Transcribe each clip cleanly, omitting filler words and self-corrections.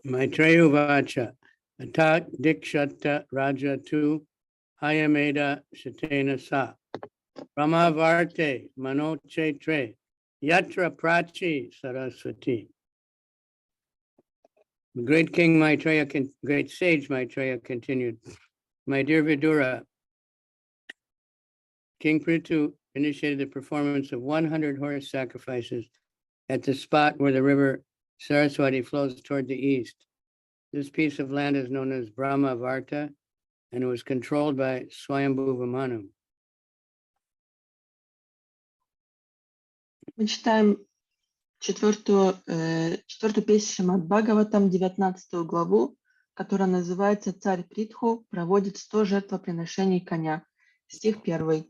Maitreya Vacha, Atat Dikshata Raja Tu, Hayameda Shatena Sa, Brahmavarte Manoche Tre, Yatra Prachi Saraswati. The great king Maitreya, great sage Maitreya continued, my dear Vidura, King Prithu initiated the performance of 100 horse sacrifices at the spot where the river Saraswati flows toward the east. This piece of land is known as Brahmavarta, and it was controlled by Swayambhuva Manu. Мы читаем четвертую песню Шримад Бхагаватам, 19 главу, которая называется «Царь Притху проводит 100 жертвоприношений коня». Стих 1.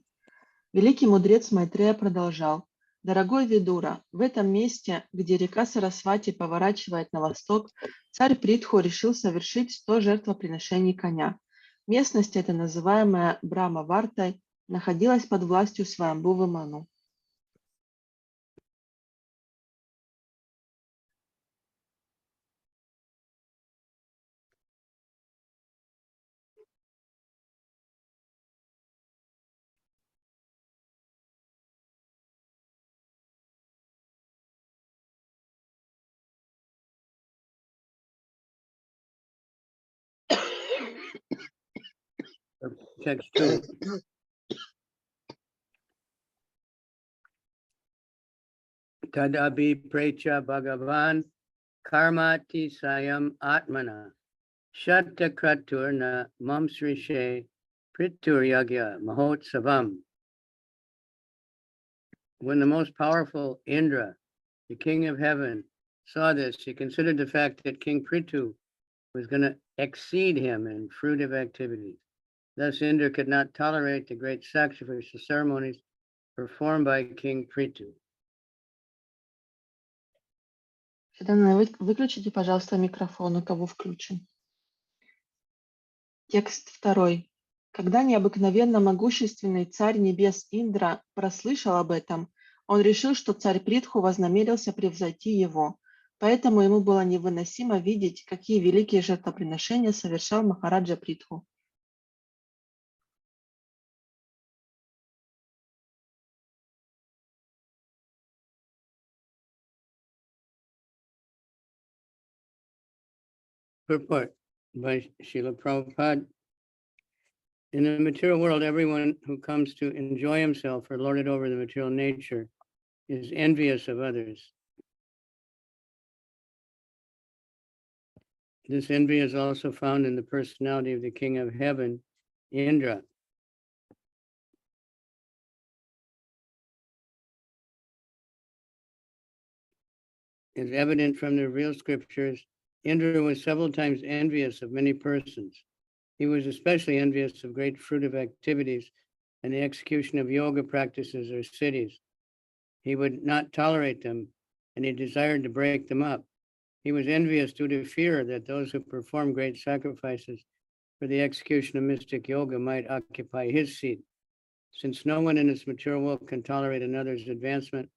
Великий мудрец Майтрея продолжал. «Дорогой Видура, в этом месте, где река Сарасвати поворачивает на восток, царь Притху решил совершить 100 жертвоприношений коня. Местность эта, называемая Брахма-Вартой, находилась под властью Сваямбхувы Ману». Text 2. Tadabi Precha Bhagavan Karmati Sayam Atmana Shatta Kraturna Mamsrishe Prituryagya Mahotsavam. When the most powerful Indra, the king of heaven, saw this, he considered the fact that King Prithu was going to exceed him in fruitive activities. Thus, Indra could not tolerate the great sacrificial ceremonies performed by King Prithu. Выключите, пожалуйста, микрофон, у кого включен. Текст 2. Когда необыкновенно могущественный царь небес Индра прослышал об этом, он решил, что царь Притху вознамерился превзойти его. Поэтому ему было невыносимо видеть, какие великие жертвоприношения совершал Махараджа Притху. Purport by Srila Prabhupada. In the material world, everyone who comes to enjoy himself or lord it over the material nature is envious of others. This envy is also found in the personality of the king of heaven, Indra. As evident from the real scriptures, Indra was several times envious of many persons. He was especially envious of great fruitive activities and the execution of yoga practices or siddhis. He would not tolerate them, and he desired to break them up. He was envious due to fear that those who perform great sacrifices for the execution of mystic yoga might occupy his seat. Since no one in this material world can tolerate another's advancement,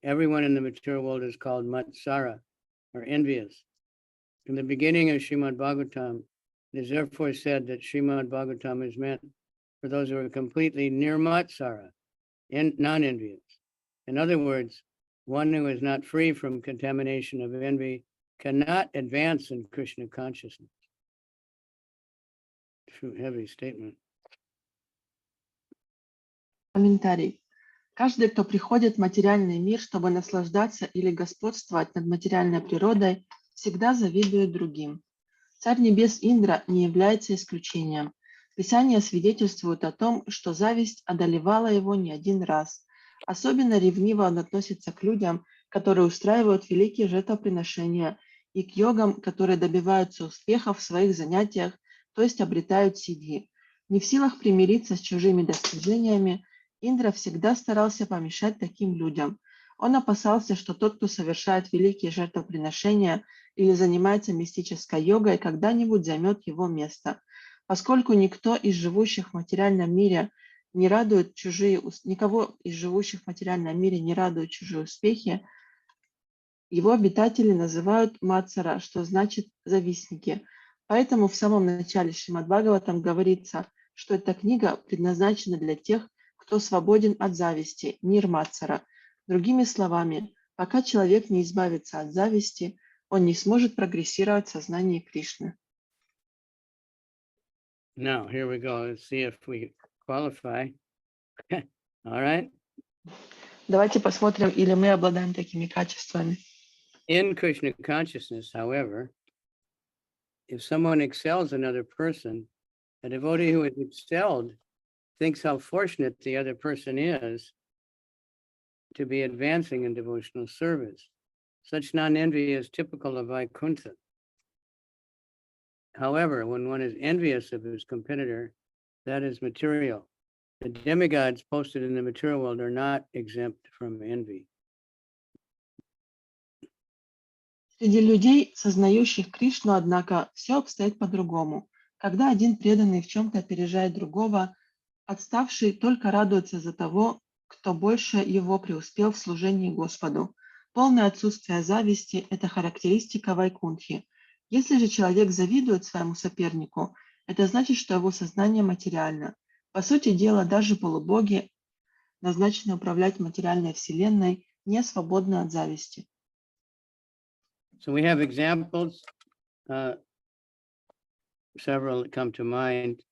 everyone in the material world is called matsara, or envious. In the beginning of Srimad Bhagavatam, it is therefore said that Srimad Bhagavatam is meant for those who are completely nirmatsara, non-envious. In other words, one who is not free from contamination of envy cannot advance in Krishna consciousness. True heavy statement. Комментарий. Каждый, кто приходит в материальный мир, чтобы наслаждаться или господствовать над материальной природой, всегда завидует другим. Царь небес Индра не является исключением. Писания свидетельствуют о том, что зависть одолевала его не один раз. Особенно ревниво он относится к людям, которые устраивают великие жертвоприношения, и к йогам, которые добиваются успеха в своих занятиях, то есть обретают сиддхи. Не в силах примириться с чужими достижениями, Индра всегда старался помешать таким людям. Он опасался, что тот, кто совершает великие жертвоприношения или занимается мистической йогой, когда-нибудь займет его место. Поскольку никто из живущих в материальном мире никого из живущих в материальном мире не радуют чужие успехи, Его обитатели называют Мацара, что значит завистники. Поэтому в самом начале Шримад Бхагаватам говорится, что эта книга предназначена для тех, кто свободен от зависти, мир Мацара. Другими словами, пока человек не избавится от зависти, он не сможет прогрессировать в сознании Кришны. Now, here we go. Let's see if we qualify. All right. Давайте посмотрим, или мы обладаем такими качествами. In Krishna consciousness, however, if someone excels another person, a devotee who is excelled thinks how fortunate the other person is to be advancing in devotional service. Such non-envy is typical of Vaikuntha. However, when one is envious of his competitor, that is material. The demigods posted in the material world are not exempt from envy. Среди людей, сознающих Кришну, однако, все обстоит по-другому. Когда один преданный в чем-то опережает другого, отставший только радуется за того, кто больше его преуспел в служении Господу. Полное отсутствие зависти – это характеристика Вайкунтхи. Если же человек завидует своему сопернику, это значит, что его сознание материально. По сути дела, даже полубоги, назначенные управлять материальной вселенной, не свободны от зависти. So we have examples, several that come to mind.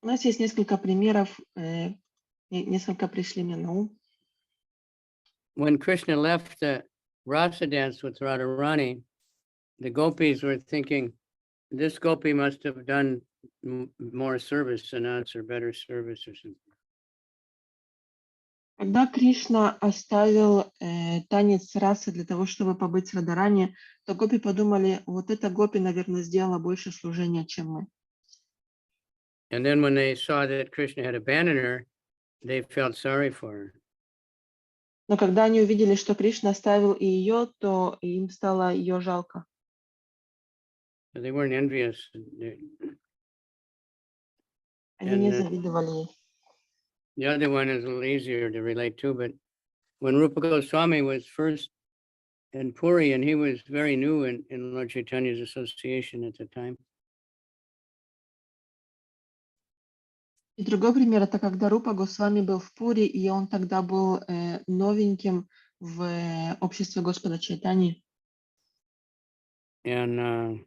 У нас есть несколько примеров, несколько пришли мне на ум. When Krishna left the Rasa dance with Radharani, the gopis were thinking, this gopi must have done more service than us or better service or something. Когда Кришна оставил танец расы для того, чтобы побыть с Радарани, то гопи подумали, вот эта гопи, наверное, сделала больше служения, чем мы. And then when they saw that Krishna had abandoned her, they felt sorry for her. Но когда они увидели, что Кришна оставил и ее, то им стало ее жалко. So they weren't envious. Они не And завидовали ей. the other one is a little easier to relate to, but when Rupa Goswami was first in Puri, and he was very new in Lord Chaitanya's association at the time. И другой пример, это когда Рупа Госвами был в Пури, и он тогда был новеньким в обществе Господа Чайтани. And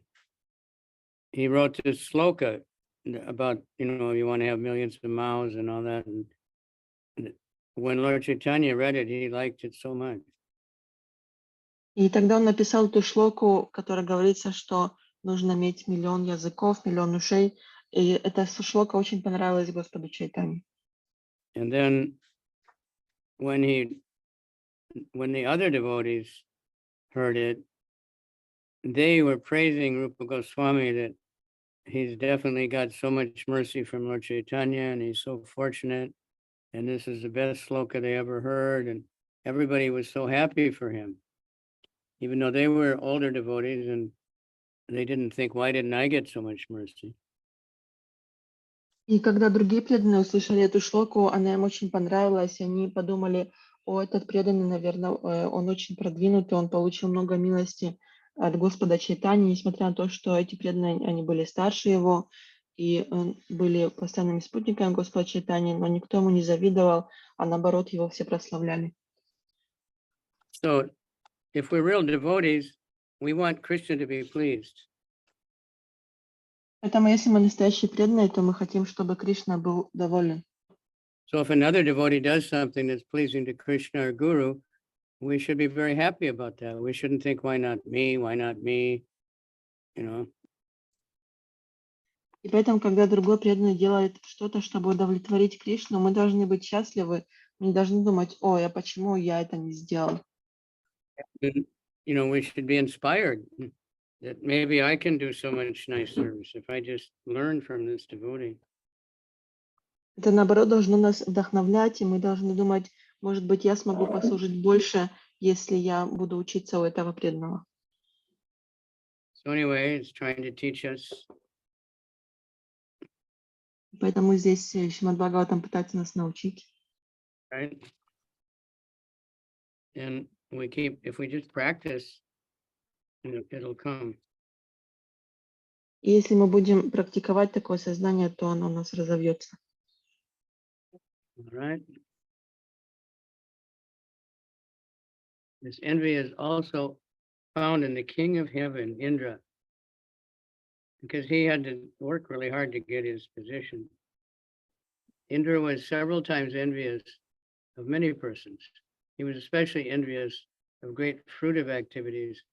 he wrote this sloka about, you want to have millions of mouths and all that. And when Lord Chaitanya read it, he liked it so much. И тогда он написал ту шлоку, в которой говорится, что нужно иметь 1 000 000 языков, 1 000 000 ушей. И эта шлока очень понравилась Господу Чайтани. And then when the other devotees heard it, they were praising Rupa Goswami that he's definitely got so much mercy from Lord Chaitanya, and he's so fortunate, and this is the best sloka they ever heard, and everybody was so happy for him, even though they were older devotees, and they didn't think, why didn't I get so much mercy? И когда другие преданные услышали эту шлоку, она им очень понравилась, и они подумали, о, этот преданный, наверное, он очень продвинутый, он получил много милости от Господа Чайтани, несмотря на то, что эти преданные, они были старше его, и были постоянными спутниками Господа Чайтани, но никто ему не завидовал, а наоборот, его все прославляли. So, if we're real devotees, we want Krishna to be pleased. Поэтому, если мы настоящие преданные, то мы хотим, чтобы Кришна был доволен. So if another devotee does something that's pleasing to Krishna or Guru, we should be very happy about that. We shouldn't think, why not me? Why not me? И поэтому, когда другой преданный делает что-то, чтобы удовлетворить Кришну, мы должны быть счастливы, мы не должны думать, ой, а почему я это не сделал? We should be inspired that maybe I can do so much nice service if I just learn from this devotee. Это, наоборот, должно нас вдохновлять, и мы должны думать, может быть, я смогу послужить больше, если я буду учиться у этого преданного. So anyway, it's trying to teach us. Поэтому здесь Шримад Бхагаватам пытается нас научить. Right? And if we just practice, it'll come. И если мы будем практиковать такое сознание, то оно у нас разовьется. All right. This envy is also found in the king of heaven, Indra, because he had to work really hard to get his position. Indra was several times envious of many persons. He was especially envious of great fruitive activities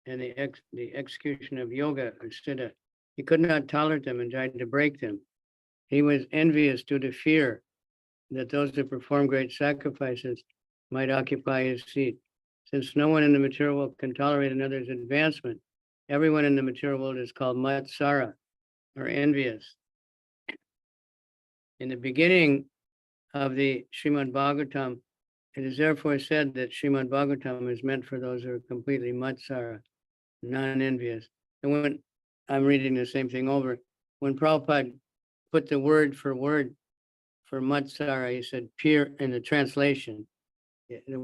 and the execution of yoga or siddha. He could not tolerate them and tried to break them. He was envious due to fear that those who perform great sacrifices might occupy his seat. Since no one in the material world can tolerate another's advancement, everyone in the material world is called matsara, or envious. In the beginning of the Srimad Bhagavatam, it is therefore said that Srimad Bhagavatam is meant for those who are completely matsara, non-envious. And when I'm reading the same thing over, when Prabhupada put the word for matsara, he said pure in the translation. The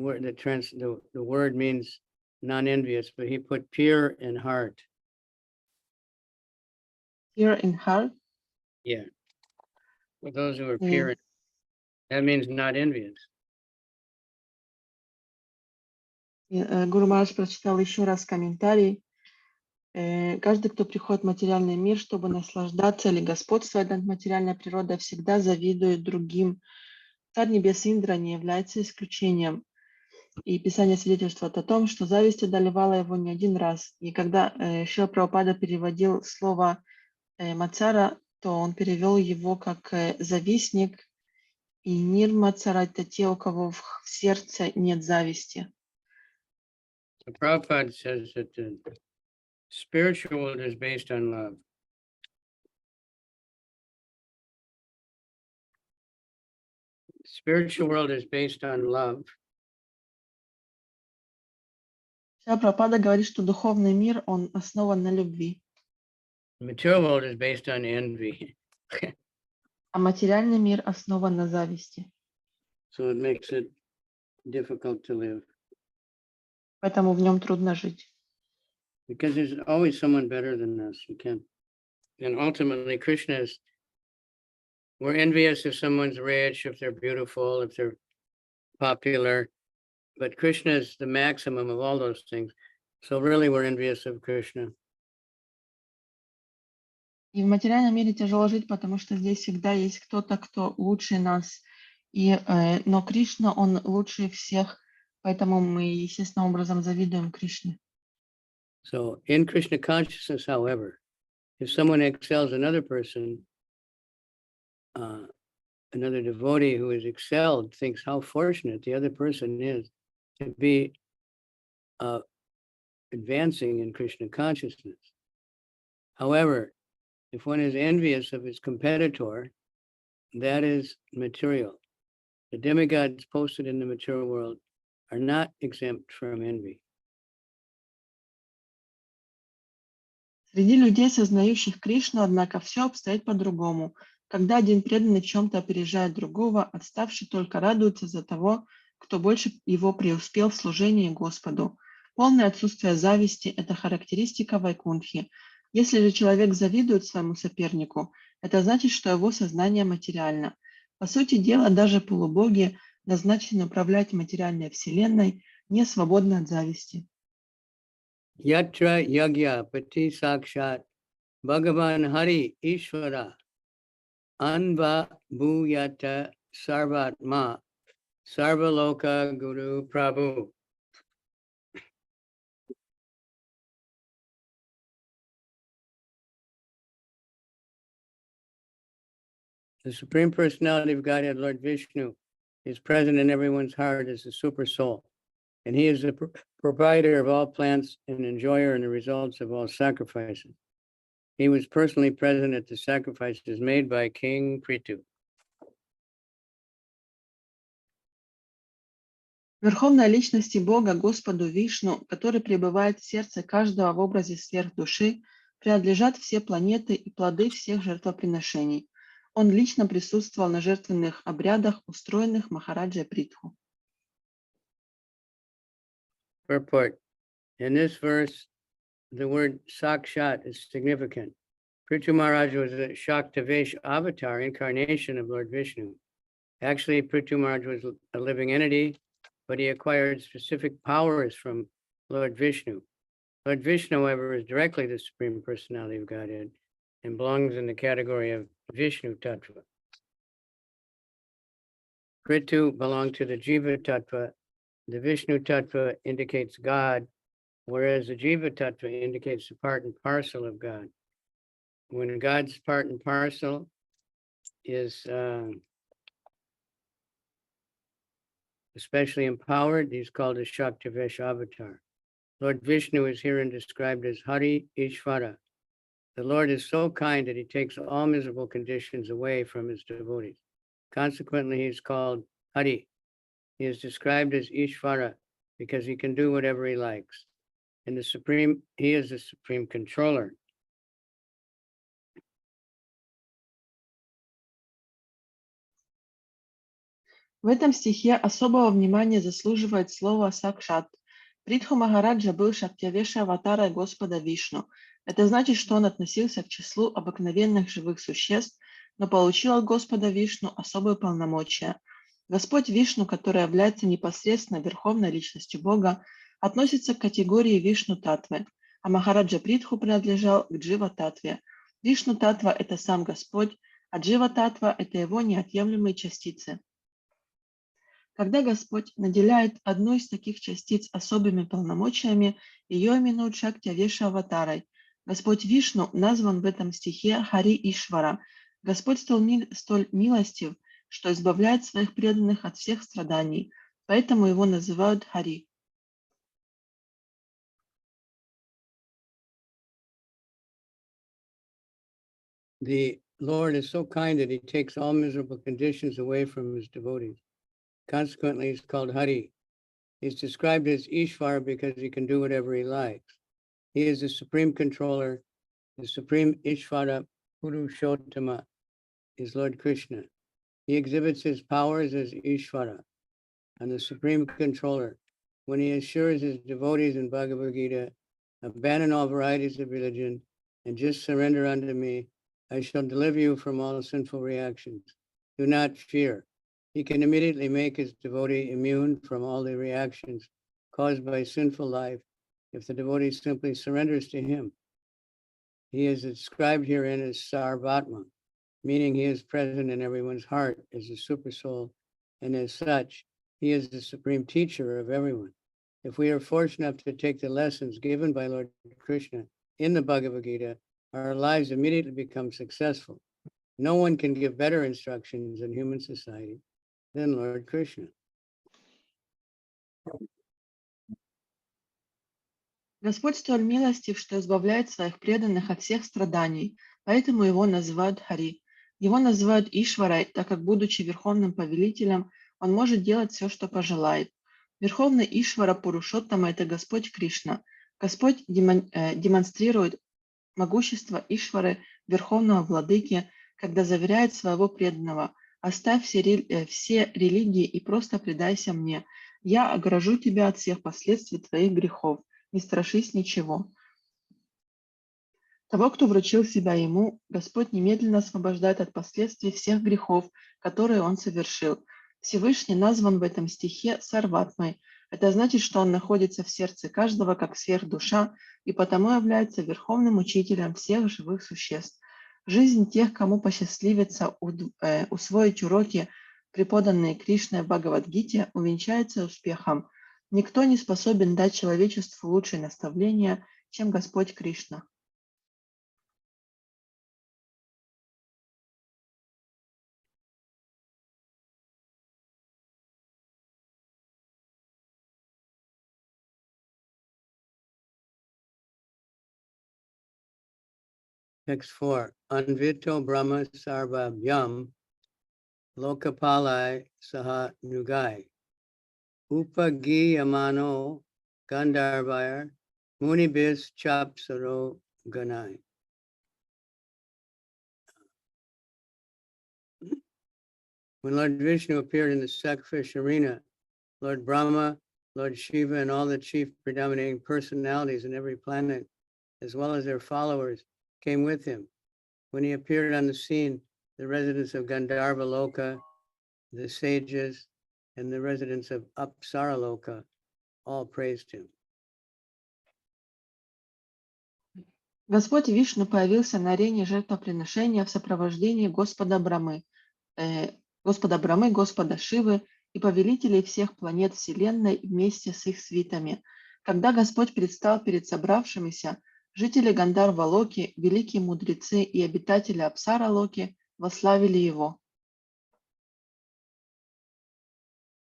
word means non-envious, but he put pure in heart. Pure in heart. Yeah. For those who are pure, that means not envious. Гуру Махарадж прочитал еще раз комментарий. Каждый, кто приходит в материальный мир, чтобы наслаждаться или господствовать над материальной природой, всегда завидует другим. Царь небес Индра не является исключением. И Писание свидетельствует о том, что зависть одолевала его не один раз. И когда Шрила Прабхупада переводил слово «мацара», то он перевел его как «завистник». И нирмацара – это те, у кого в сердце нет зависти. So Prabhupada says that the spiritual world is based on love. Spiritual world is based on love. Шрила Прабхупада говорит, что духовный мир, он основан на любви. The material world is based on envy. А материальный мир основан на зависти. So it makes it difficult to live. Поэтому в нем трудно жить. Because there's always someone better than us. You can't. And ultimately, we're envious if someone's rich, if they're beautiful, if they're popular. But Krishna is the maximum of all those things. So really, we're envious of Krishna. И в материальном мире тяжело жить, потому что здесь всегда есть кто-то, кто лучше нас. Но Кришна, он лучше всех, поэтому мы естественным образом завидуем Кришне. So in Krishna consciousness, however, if someone excels another person, another devotee who is excelled thinks how fortunate the other person is to be advancing in Krishna consciousness. However, if one is envious of his competitor, that is material. The demigods posted in the material world are not exempt from envy. Среди людей, сознающих Кришну, однако, все обстоит по-другому. Когда один преданный в чем-то опережает другого, отставший только радуется за того, кто больше его преуспел в служении Господу. Полное отсутствие зависти – это характеристика Вайкунтхи. Если же человек завидует своему сопернику, это значит, что его сознание материально. По сути дела, даже полубоги, назначенные управлять материальной вселенной, не свободны от зависти. Yatra yagya pati sakshat Bhagavan Hari Ishvara Anva Bhuyata Sarvatma Sarvaloka Guru Prabhu. The Supreme Personality of Godhead, Lord Vishnu, is present in everyone's heart as the super soul. And he is the proprietor of all plants and enjoyer in the results of all sacrifices. He was personally present at the sacrifices made by King Prithu. Верховной личности Бога, Господу Вишну, который пребывает в сердце каждого в образе сверхдуши, принадлежат все планеты и плоды всех жертвоприношений. Он лично присутствовал на жертвенных обрядах, устроенных Махараджей Притху. Purport. In this verse, the word Sakshat is significant. Prithu Maharaj was a Shaktavesh avatar, incarnation of Lord Vishnu. Actually, Prithu Maharaj was a living entity, but he acquired specific powers from Lord Vishnu. Lord Vishnu, however, is directly the Supreme Personality of Godhead and belongs in the category of Vishnu Tattva. Prithu belonged to the Jiva Tattva. The Vishnu Tattva indicates God, whereas the Jiva Tattva indicates the part and parcel of God. When God's part and parcel is especially empowered, he's called a Shaktavesh avatar. Lord Vishnu is herein described as Hari Ishvara. The Lord is so kind that he takes all miserable conditions away from his devotees. Consequently, he is called Hari. He is described as Ishvara because he can do whatever he likes. And he is the supreme controller. В этом стихе особого внимания заслуживает слово «сакшат». Притху Махараджа был Шактявеша аватара Господа Вишну. Это значит, что он относился к числу обыкновенных живых существ, но получил от Господа Вишну особые полномочия. Господь Вишну, который является непосредственно верховной личностью Бога, относится к категории Вишну-татвы, а Махараджа Притху принадлежал к Джива-татве. Вишну-татва – это сам Господь, а Джива-татва – это его неотъемлемые частицы. Когда Господь наделяет одну из таких частиц особыми полномочиями, ее именуют Шактявеша аватарой. Господь Вишну назван в этом стихе Хари Ишвара. Господь столь милостив, что избавляет своих преданных от всех страданий, поэтому его называют Хари. The Lord is so kind that he takes all miserable conditions away from his devotees. Consequently, he's called Hari. He's described as Ishvara because he can do whatever he likes. He is the supreme controller. The supreme Ishvara Purushottama is Lord Krishna. He exhibits his powers as Ishvara and the supreme controller. When he assures his devotees in Bhagavad Gita, abandon all varieties of religion and just surrender unto me, I shall deliver you from all sinful reactions. Do not fear. He can immediately make his devotee immune from all the reactions caused by sinful life if the devotee simply surrenders to him. He is described herein as Sarvatma, meaning he is present in everyone's heart as a supersoul, and as such, he is the supreme teacher of everyone. If we are fortunate enough to take the lessons given by Lord Krishna in the Bhagavad Gita, our lives immediately become successful. No one can give better instructions in human society than Lord Krishna. Господь столь милостив, что избавляет своих преданных от всех страданий, поэтому его называют Хари. Его называют Ишварой, так как, будучи верховным повелителем, он может делать все, что пожелает. Верховный Ишвара Пурушоттама – это Господь Кришна. Господь демонстрирует могущество Ишвары, верховного владыки, когда заверяет своего преданного: «Оставь все религии и просто предайся мне. Я огражу тебя от всех последствий твоих грехов. Не страшись ничего». Того, кто вручил себя ему, Господь немедленно освобождает от последствий всех грехов, которые он совершил. Всевышний назван в этом стихе Сарватмой. Это значит, что он находится в сердце каждого как сверхдуша и потому является верховным учителем всех живых существ. Жизнь тех, кому посчастливится усвоить уроки, преподанные Кришной в Бхагават-гите, увенчается успехом. Никто не способен дать человечеству лучшее наставление, чем Господь Кришна. Text 4. Anvito Brahma Sarvabhyam Lokapalai Saha Nugai Upagiyamano Gandharvayar Munibis Chapsaro Ganai. When Lord Vishnu appeared in the sacrificial arena, Lord Brahma, Lord Shiva and all the chief predominating personalities in every planet, as well as their followers, came with him. When he appeared on the scene, the residents of Gandharva Loka, the sages, and the residents of Apsara Loka all praised him. Господь Вишну появился на арене жертвоприношения в сопровождении Господа Брамы, Господа Шивы и повелителей всех планет Вселенной вместе с их свитами. Когда Господь предстал перед собравшимися, жители Гандарва-Локи, великие мудрецы и обитатели Апсара-Локи восславили его.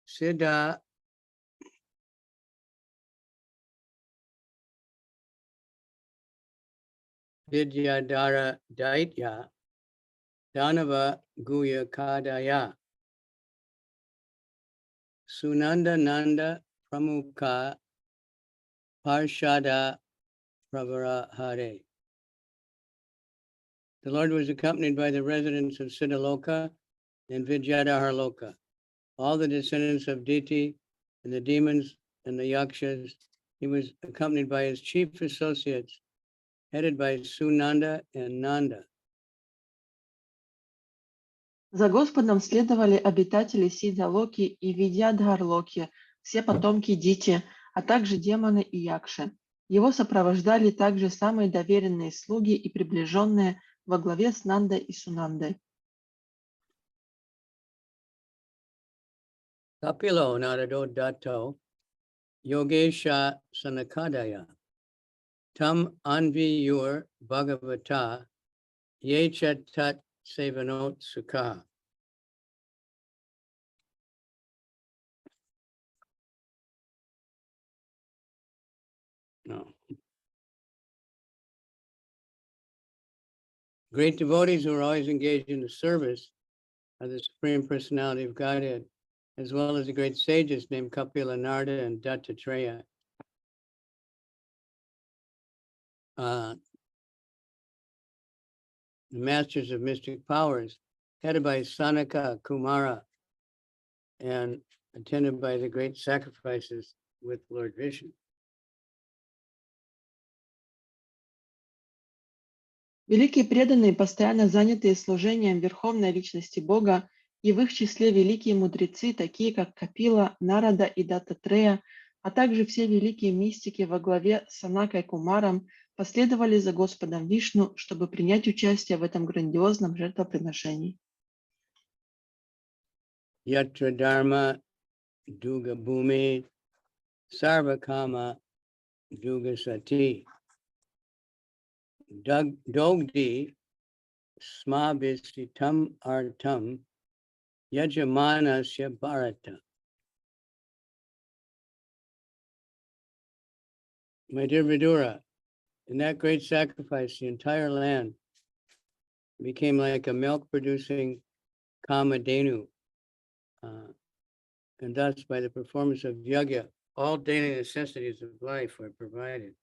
Siddha Vidyadhara Daitya Danava Guya Kadaya Sunanda Nanda Pramukha Parshada Pravarahare. The Lord was accompanied by the residents of Siddhaloka and Vidyadhara Loka, all the descendants of Diti and the demons and the yakshas. He was accompanied by his chief associates, headed by Sunanda and Nanda. За Господом следовали обитатели Сидха-Локи и Видьядхар-Локи, все потомки Дити, а также демоны и якши. Его сопровождали также самые доверенные слуги и приближенные во главе с Нандой и Сунандой. Kapilo Narado Dato Yogesha Sanakadaya Tam Anviyur Bhagavata Yechat Tat Sevanot Sukha. No. Great devotees who are always engaged in the service of the Supreme Personality of Godhead, as well as the great sages named Kapila Narada and Dattatreya. The masters of mystic powers, headed by Sanaka Kumara and attended by the great sacrifices with Lord Vishnu. Великие преданные, постоянно занятые служением Верховной Личности Бога, и в их числе великие мудрецы, такие как Капила, Нарада и Даттатрея, а также все великие мистики во главе с Санакой Кумаром, последовали за Господом Вишну, чтобы принять участие в этом грандиозном жертвоприношении. Yatra Dharma Duga Bhumi Sarvakama Duga Sati Dogdi Smabhisitam Artam Yajamanasya Bharata. My dear Vidura, in that great sacrifice, the entire land became like a milk-producing Kamadhenu, and thus, by the performance of yajna, all daily necessities of life were provided.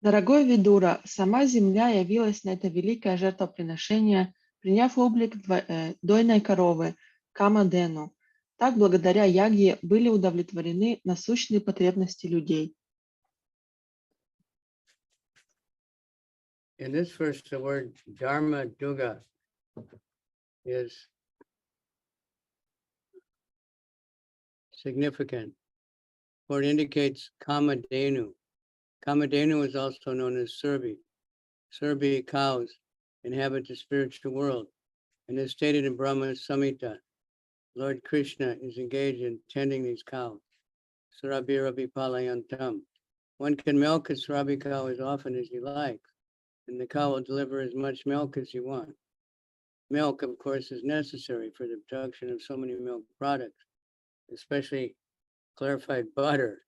Дорогой Видура, сама земля явилась на это великое жертвоприношение, приняв облик дойной коровы, Камадену. Так, благодаря ягье были удовлетворены насущные потребности людей. In this verse, the word Dharma Duga is significant, for it indicates Kamadhenu. Kamadhenu is also known as Surbi. Surbi cows inhabit the spiritual world, and is stated in Brahma Samhita. Lord Krishna is engaged in tending these cows. Surabi Rabi Palayantam. One can milk a Surabi cow as often as you like, and the cow will deliver as much milk as you want. Milk, of course, is necessary for the production of so many milk products, especially clarified butter,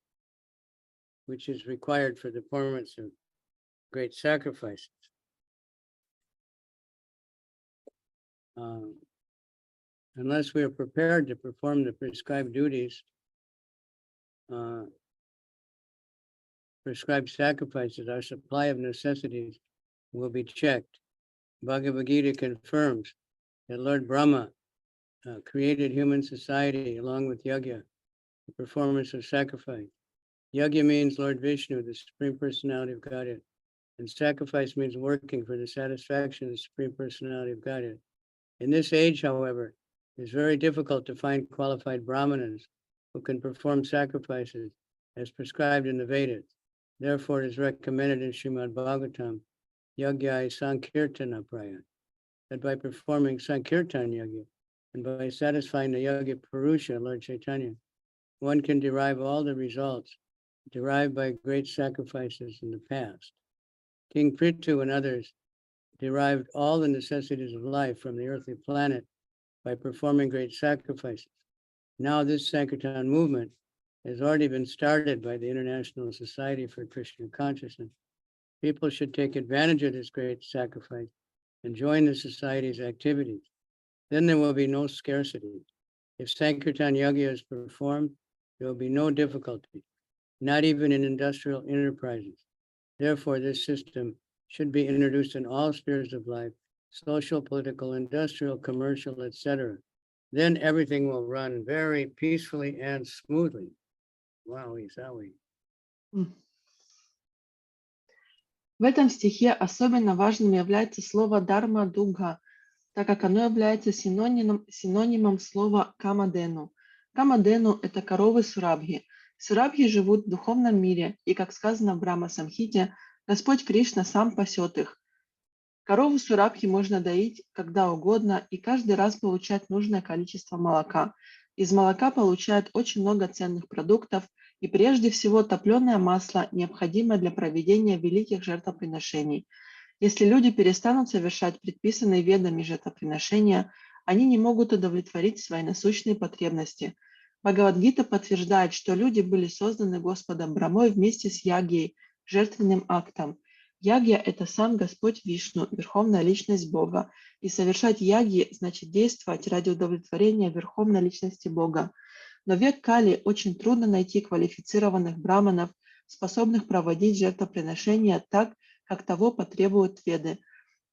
which is required for the performance of great sacrifices. Unless we are prepared to perform the prescribed duties, prescribed sacrifices, our supply of necessities will be checked. Bhagavad Gita confirms that Lord Brahma created human society along with yajna, the performance of sacrifice. Yajna means Lord Vishnu, the Supreme Personality of Godhead, and sacrifice means working for the satisfaction of the Supreme Personality of Godhead. In this age, however, it is very difficult to find qualified brahmanas who can perform sacrifices as prescribed in the Vedas. Therefore, it is recommended in Srimad Bhagavatam, Yajna Sankirtana Praya, that by performing Sankirtan Yajna and by satisfying the Yajna Purusha, Lord Chaitanya, one can derive all the results derived by great sacrifices in the past. King Prithu and others derived all the necessities of life from the earthly planet by performing great sacrifices. Now this Sankirtan movement has already been started by the International Society for Krishna Consciousness. People should take advantage of this great sacrifice and join the society's activities. Then there will be no scarcity. If Sankirtan Yajna is performed, there will be no difficulty, not even in industrial enterprises. Therefore, this system should be introduced in all spheres of life, social, political, industrial, commercial, etc. Then everything will run very peacefully and smoothly. Wow, Isawi. В этом стихе особенно важным является слово «дарма дуга», так как оно является синонимом слова «камадену». Камадену – это коровы Сурабхи. Сурабхи живут в духовном мире, и, как сказано в Брахма-самхите, Господь Кришна сам пасет их. Корову Сурабхи можно доить когда угодно и каждый раз получать нужное количество молока. Из молока получают очень много ценных продуктов и прежде всего топленое масло, необходимое для проведения великих жертвоприношений. Если люди перестанут совершать предписанные ведами жертвоприношения, они не могут удовлетворить свои насущные потребности. Бхагават-гита подтверждает, что люди были созданы Господом Брамой вместе с ягьей, жертвенным актом. Ягья – это сам Господь Вишну, верховная личность Бога, и совершать ягьи значит действовать ради удовлетворения верховной личности Бога. Но в век Кали очень трудно найти квалифицированных браманов, способных проводить жертвоприношения так, как того потребуют веды.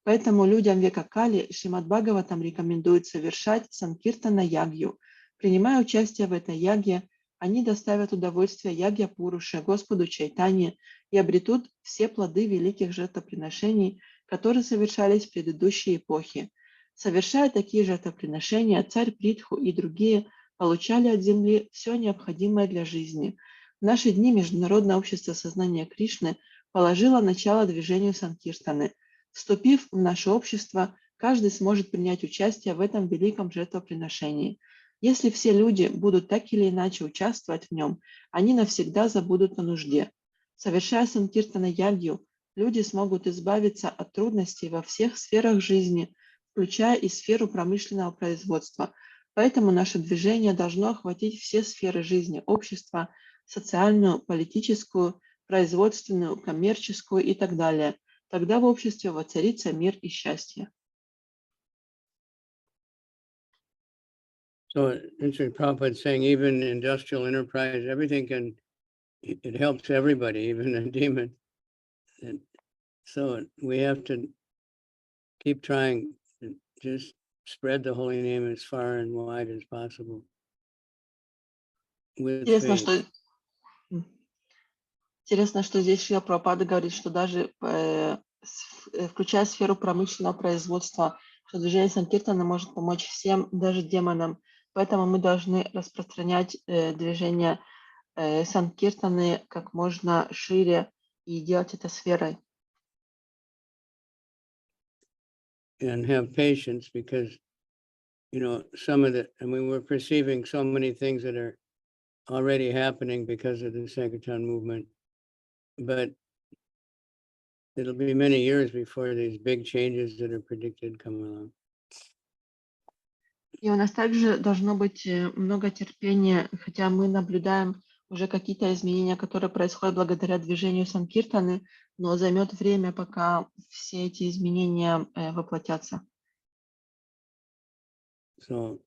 Поэтому людям века Кали Шримад Бхагаватам рекомендует совершать санкиртана ягью. Принимая участие в этой ягье, они доставят удовольствие ягья Пуруше, Господу Чайтанье, и обретут все плоды великих жертвоприношений, которые совершались в предыдущие эпохи. Совершая такие жертвоприношения, царь Притху и другие получали от земли все необходимое для жизни. В наши дни Международное общество сознания Кришны положило начало движению Санкиртаны. Вступив в наше общество, каждый сможет принять участие в этом великом жертвоприношении. Если все люди будут так или иначе участвовать в нем, они навсегда забудут о нужде. Совершая санкиртана ягью, люди смогут избавиться от трудностей во всех сферах жизни, включая и сферу промышленного производства. Поэтому наше движение должно охватить все сферы жизни общества, социальную, политическую, производственную, коммерческую и так далее. Тогда в обществе воцарится мир и счастье. So interesting, Prabhupada saying even industrial enterprise, everything it helps everybody, even a demon. And so we have to keep trying to just spread the holy name as far and wide as possible. With faith. Интересно, что здесь Шрила Прабхупада говорит, что даже включая сферу промышленного производства, что движение Санкиртана может помочь всем, даже демонам. Поэтому мы должны распространять движение Санкиртаны как можно шире и делать это сферой. And have patience because, some of we're perceiving so many things that are already happening because of the Sankirtan movement, but it'll be many years before these big changes that are predicted come along. И у нас также должно быть много терпения, хотя мы наблюдаем уже какие-то изменения, которые происходят благодаря движению Санкиртаны, но займет время, пока все эти изменения воплотятся. So,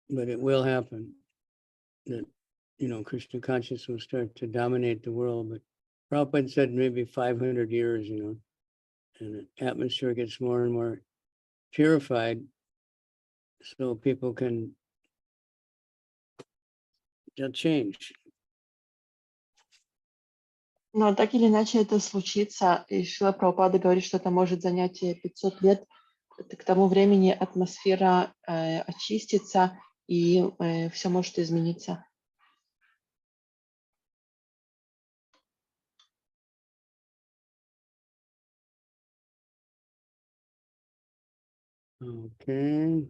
but it will happen that, Krishna consciousness will start to dominate the world. But Prabhupada said maybe 500 years, and the atmosphere gets more and more purified. so people can change. Но так или иначе это случится, и Шрила Прабхупада говорит, что это может занять 500 лет. К тому времени атмосфера очистится, и все может измениться. Okay.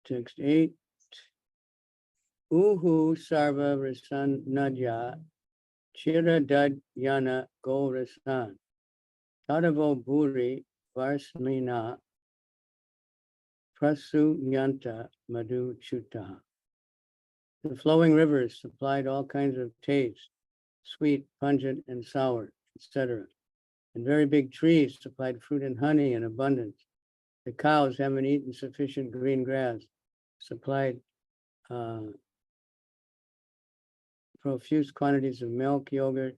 Text 8. Uhu sarva rasan nadya chira dad yana go rasan tadavo buri varsmina prasu yanta madhu chuta. The flowing rivers supplied all kinds of taste, sweet, pungent, and sour, etc. And very big trees supplied fruit and honey in abundance. The cows, having eaten sufficient green grass, supplied profuse quantities of milk, yogurt,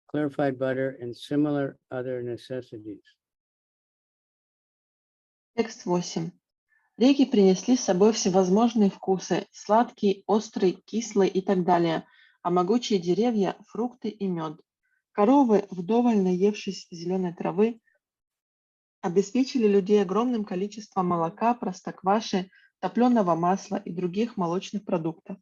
clarified butter, and similar other necessities. Текст 8. Реки принесли с собой всевозможные вкусы, сладкий, острый, кислый и так далее, а могучие деревья – фрукты и мед. Коровы, вдоволь наевшись зеленой травы, обеспечили людей огромным количеством молока, простокваши, топленого масла и других молочных продуктов.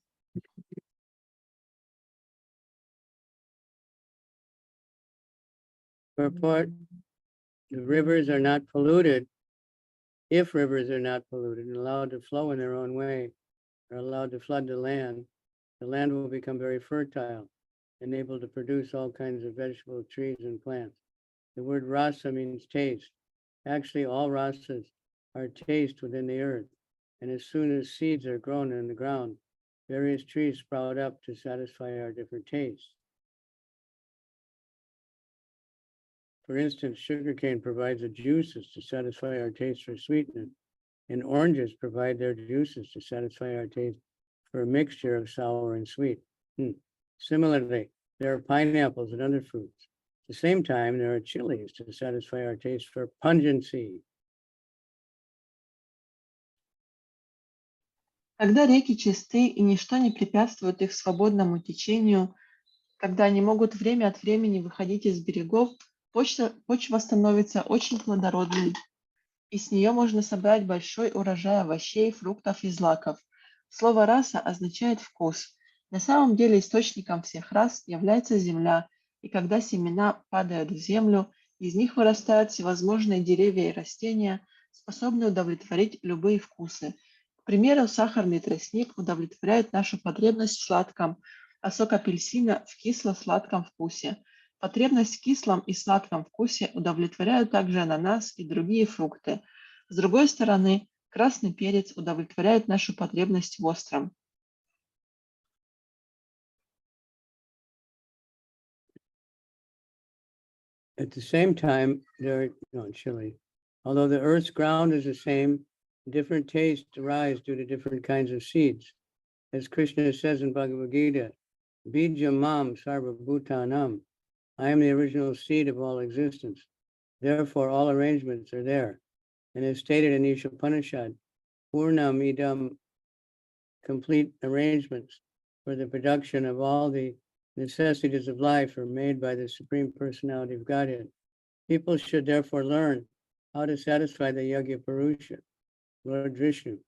Purport: the rivers are not polluted. If rivers are not polluted and allowed to flow in their own way, or allowed to flood the land will become very fertile and able to produce all kinds of vegetable trees and plants. The word rasa means taste. Actually, all rasas are taste within the earth. And as soon as seeds are grown in the ground, various trees sprout up to satisfy our different tastes. For instance, sugarcane provides the juices to satisfy our taste for sweetness, and oranges provide their juices to satisfy our taste for a mixture of sour and sweet. Similarly, there are pineapples and other fruits. At the same time, there are chilies to satisfy our taste for pungency. Когда реки чисты и ничто не препятствует их свободному течению, когда они могут время от времени выходить из берегов, почва становится очень плодородной, и с нее можно собрать большой урожай овощей, фруктов и злаков. Слово «раса» означает «вкус». На самом деле источником всех рас является земля, и когда семена падают в землю, из них вырастают всевозможные деревья и растения, способные удовлетворить любые вкусы. К примеру, сахарный тростник удовлетворяет нашу потребность в сладком, а сок апельсина в кисло-сладком вкусе. Потребность в кислом и сладком вкусе удовлетворяют также ананас и другие фрукты. С другой стороны, красный перец удовлетворяет нашу потребность в остром. At the same time, chili. Although the earth's ground is the same, different tastes arise due to different kinds of seeds. As Krishna says in Bhagavad Gita, Bijamam sarva bhutanam, I am the original seed of all existence. Therefore, all arrangements are there. And as stated in Ishopanishad, Purnam idam, complete arrangements for the production of all the necessities of life are made by the Supreme Personality of Godhead. People should therefore learn how to satisfy the Yagya Purusha, Lord Vishnu.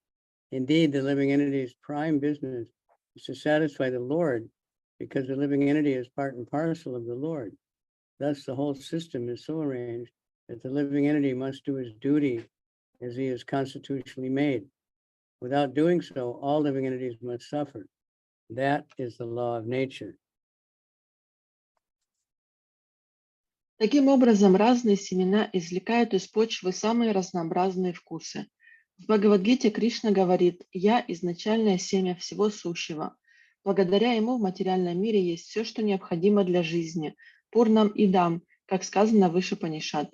Indeed, the living entity's prime business is to satisfy the Lord, because the living entity is part and parcel of the Lord. Thus, the whole system is so arranged that the living entity must do his duty as he is constitutionally made. Without doing so, all living entities must suffer. That is the law of nature. Таким образом, разные семена извлекают из почвы самые разнообразные вкусы. В Бхагавадгите Кришна говорит: «Я – изначальное семя всего сущего». Благодаря ему в материальном мире есть все, что необходимо для жизни. Пурнам идам, как сказано выше Панишат.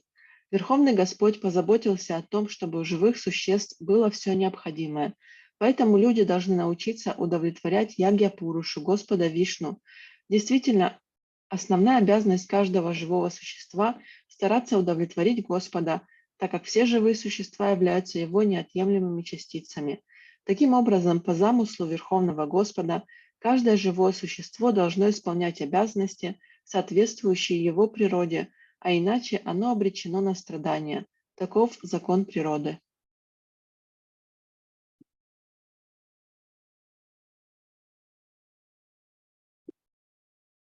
Верховный Господь позаботился о том, чтобы у живых существ было все необходимое. Поэтому люди должны научиться удовлетворять Ягья Пурушу, Господа Вишну. Действительно, основная обязанность каждого живого существа – стараться удовлетворить Господа, так как все живые существа являются его неотъемлемыми частицами. Таким образом, по замыслу Верховного Господа, каждое живое существо должно исполнять обязанности, соответствующие его природе, а иначе оно обречено на страдания. Таков закон природы.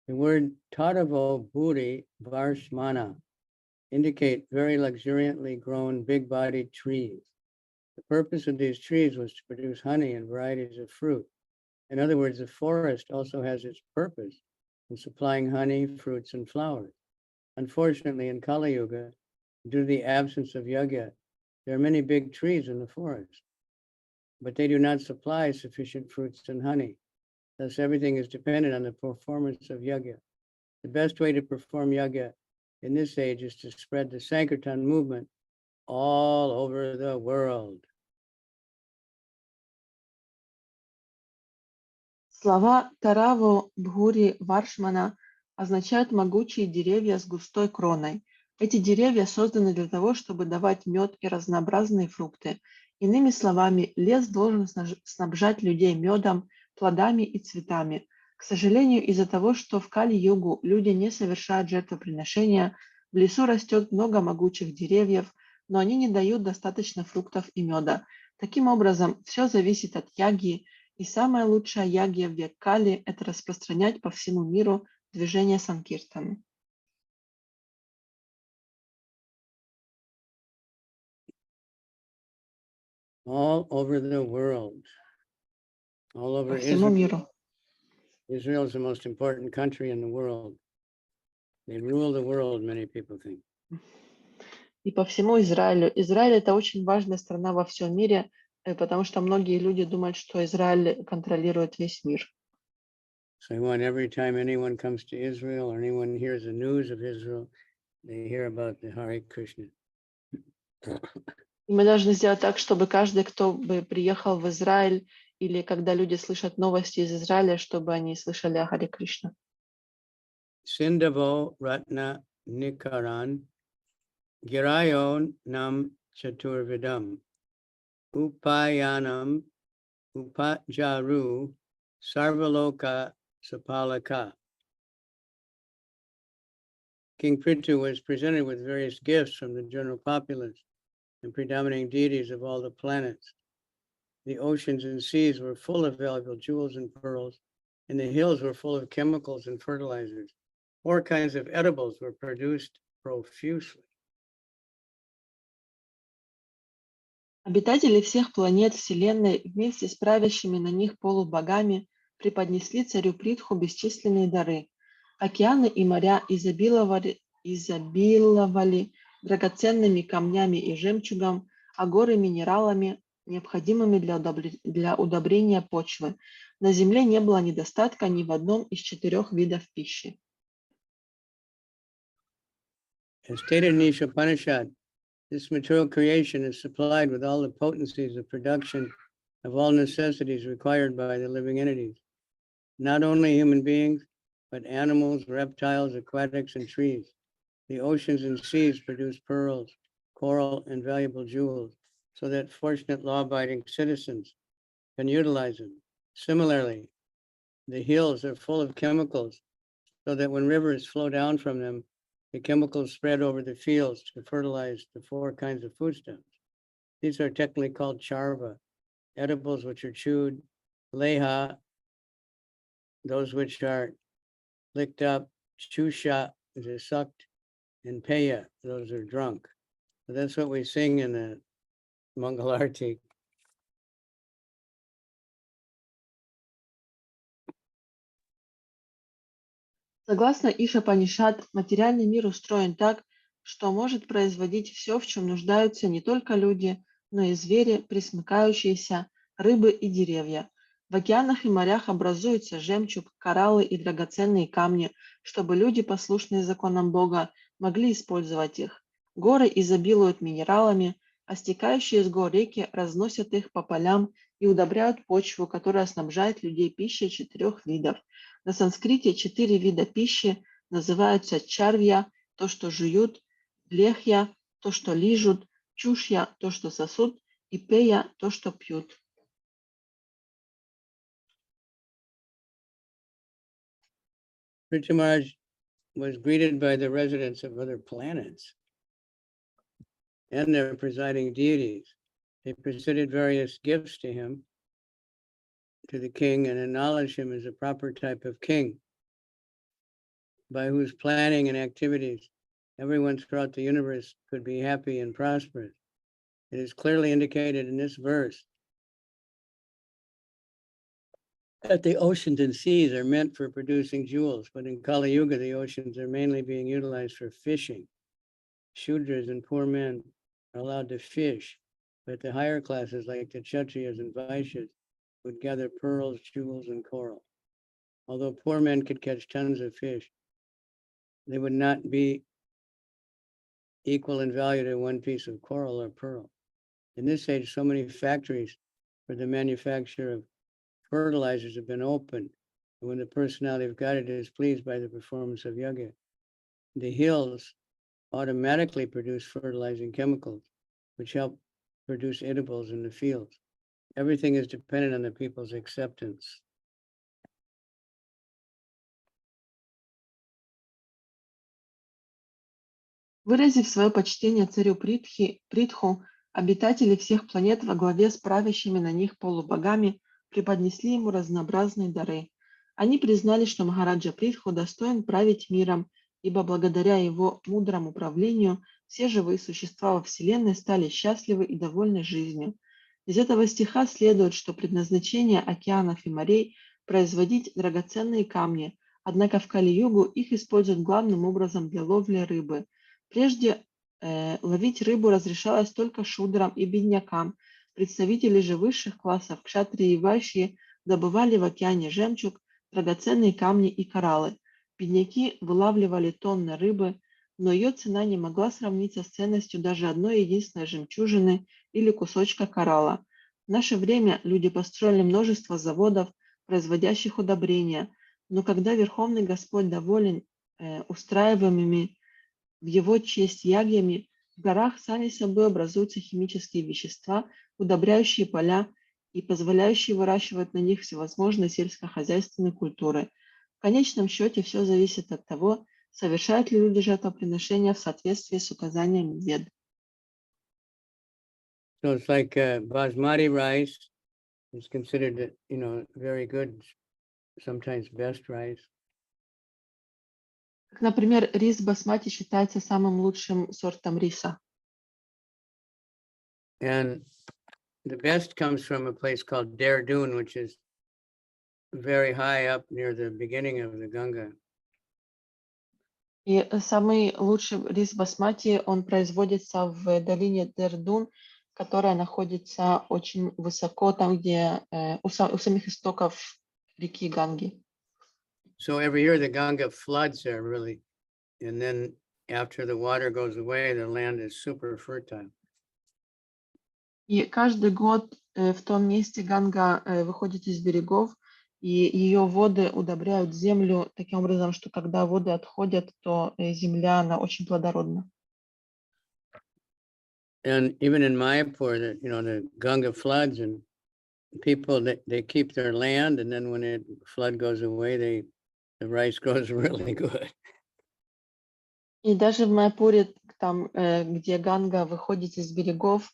The word Tadavo Bhuri Varshmana indicate very luxuriantly grown big-bodied trees. The purpose of these trees was to produce honey and varieties of fruit. In other words, the forest also has its purpose in supplying honey, fruits, and flowers. Unfortunately, in Kali Yuga, due to the absence of yajna, there are many big trees in the forest, but they do not supply sufficient fruits and honey. Thus, everything is dependent on the performance of yajna. The best way to perform yajna in this age is to spread the Sankirtan movement all over the world. Слова Тараву Бхури Варшмана означают могучие деревья с густой кроной. Эти деревья созданы для того, чтобы давать мед и разнообразные фрукты. Иными словами, лес должен снабжать людей медом, плодами и цветами. К сожалению, из-за того, что в Кали-югу люди не совершают жертвоприношения, в лесу растет много могучих деревьев, но они не дают достаточно фруктов и меда. Таким образом, все зависит от яги, и самая лучшая ягья в век Кали – это распространять по всему миру движение Санкиртаны. All over the world, all over По всему Israel. миру. Israel is the most important country in the world. They rule the world, many people think. И по всему Израилю. Израиль – это очень важная страна во всем мире, потому что многие люди думают, что Израиль контролирует весь мир. So I want every time anyone comes to Israel or anyone hears the news of Israel, they hear about the Hare Krishna. И мы должны сделать так, чтобы каждый, кто бы приехал в Израиль, или когда люди слышат новости из Израиля, чтобы они слышали о Харе Кришна. Sindavo Ratna Nikaran Girayon Nam Chaturvidam Upayanam Upajaru Sarvaloka Sapalaka. King Prithu was presented with various gifts from the general populace and predominating deities of all the planets. The oceans and seas were full of valuable jewels and pearls, and the hills were full of chemicals and fertilizers. 4 kinds of edibles were produced profusely. Обитатели всех планет Вселенной вместе с правящими на них полубогами преподнесли царю Притху бесчисленные дары. Океаны и моря изобиловали драгоценными камнями и жемчугом, а горы минералами, необходимыми для удобрения почвы. На земле не было недостатка ни в одном из 4 видов пищи. As stated in Isha Upanishad, this material creation is supplied with all the potencies of production of all necessities required by the living entities, not only human beings, but animals, reptiles, aquatics, and trees. The oceans and seas produce pearls, coral, and valuable jewels, so that fortunate law-abiding citizens can utilize them. Similarly, the hills are full of chemicals, so that when rivers flow down from them, the chemicals spread over the fields to fertilize the 4 kinds of foodstuffs. These are technically called charva, edibles which are chewed, leha, those which are licked up, chusha, which is sucked, and peya, those are drunk. So that's what we sing in the Mangalarti. Согласно Иша-Панишат, материальный мир устроен так, что может производить все, в чем нуждаются не только люди, но и звери, пресмыкающиеся, рыбы и деревья. В океанах и морях образуются жемчуг, кораллы и драгоценные камни, чтобы люди, послушные законам Бога, могли использовать их. Горы изобилуют минералами, а стекающие с гор реки разносят их по полям и удобряют почву, которая снабжает людей пищей 4 видов. На санскрите 4 вида пищи называются чарвья, то, что жуют, лехья, то, что лижут, чушья то, что сосут, и пея то, что пьют. Prithimaraj was greeted by the residents of other planets and their presiding deities. They presented various gifts to him, to the king, and acknowledged him as a proper type of king, by whose planning and activities everyone throughout the universe could be happy and prosperous. It is clearly indicated in this verse that the oceans and seas are meant for producing jewels, but in Kali Yuga, the oceans are mainly being utilized for fishing. Shudras and poor men are allowed to fish, but the higher classes like the Kshatriyas and Vaishyas would gather pearls, jewels, and coral. Although poor men could catch tons of fish, they would not be equal in value to one piece of coral or pearl. In this age, so many factories for the manufacture of fertilizers have been opened. And when the personality of God is pleased by the performance of yoga, the hills automatically produce fertilizing chemicals, which help produce edibles in the fields. Everything is dependent on the people's acceptance. Выразив свое почтение царю Притху, обитатели всех планет во главе с правящими на них полубогами преподнесли ему разнообразные дары. Они признали, что Махараджа Притху достоин править миром, ибо благодаря его мудрому управлению все живые существа во Вселенной стали счастливы и довольны жизнью. Из этого стиха следует, что предназначение океанов и морей – производить драгоценные камни, однако в Кали-югу их используют главным образом для ловли рыбы. Прежде ловить рыбу разрешалось только шудрам и беднякам. Представители же высших классов, кшатрии и вайшьи, добывали в океане жемчуг, драгоценные камни и кораллы. Бедняки вылавливали тонны рыбы, но ее цена не могла сравниться с ценностью даже одной единственной жемчужины или кусочка коралла. В наше время люди построили множество заводов, производящих удобрения, но когда Верховный Господь доволен устраиваемыми в его честь ягьями, в горах сами собой образуются химические вещества, удобряющие поля и позволяющие выращивать на них всевозможные сельскохозяйственные культуры. В конечном счете все зависит от того, совершают ли люди жертвоприношения в соответствии с указаниями Вед. So it's like basmati rice is considered, very good, sometimes best rice. Как, например, рис басмати считается самым лучшим сортом риса. And the best comes from a place called Dehradun, which is very high up near the beginning of the Ganga. И самый лучший рис басмати, он производится в долине Дердун, которая находится очень высоко, там, где у самих истоков реки Ганги. So every year the Ganga floods there really. And then after the water goes away, the land is super fertile. И каждый год в том месте Ганга выходит из берегов, и ее воды удобряют землю таким образом, что когда воды отходят, то земля, она очень плодородна. And even in Mayapur, the Ganga floods and people, they keep their land, and then when the flood goes away, the rice grows really good. И даже в Майапуре, там, где Ганга выходит из берегов,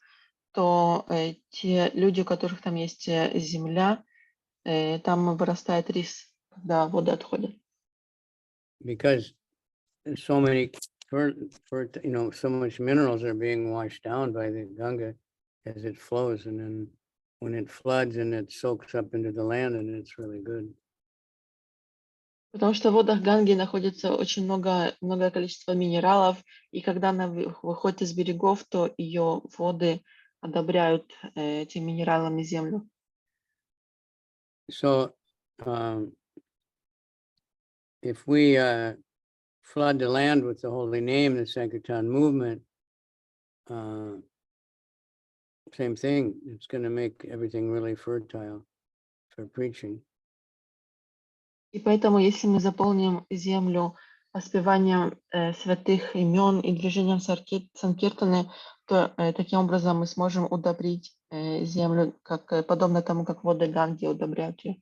то те люди, у которых там есть земля, там вырастает рис, когда воды отходят. Because so many, so much minerals are being washed down by the Ganga as it flows, and then when it floods and it soaks up into the land, and it's really good. Потому что в водах Ганги находится очень многое количество минералов, и когда она выходит из берегов, то ее воды одобряют этими минералами землю. So if we flood the land with the holy name, the Sankirtan movement, same thing. It's going to make everything really fertile for preaching. И поэтому, если мы заполним землю воспеванием святых имен и движением санкиртаны, то таким образом мы сможем удобрить землю, как, подобно тому, как воды Ганги удобряют ее.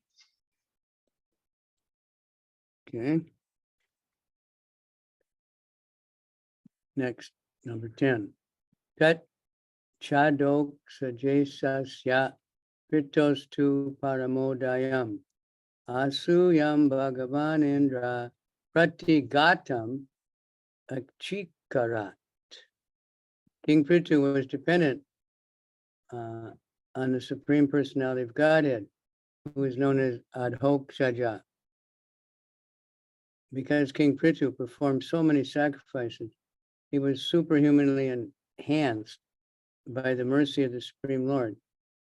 Okay. Next, number 10. Tat chadok sajesasya pitos tu paramodayam asuyam bhagavan indra pratigatam achikarat. King Prithu was dependent on the Supreme Personality of Godhead, who is known as Adhokshaja. Because King Prithu performed so many sacrifices, he was superhumanly enhanced by the mercy of the Supreme Lord.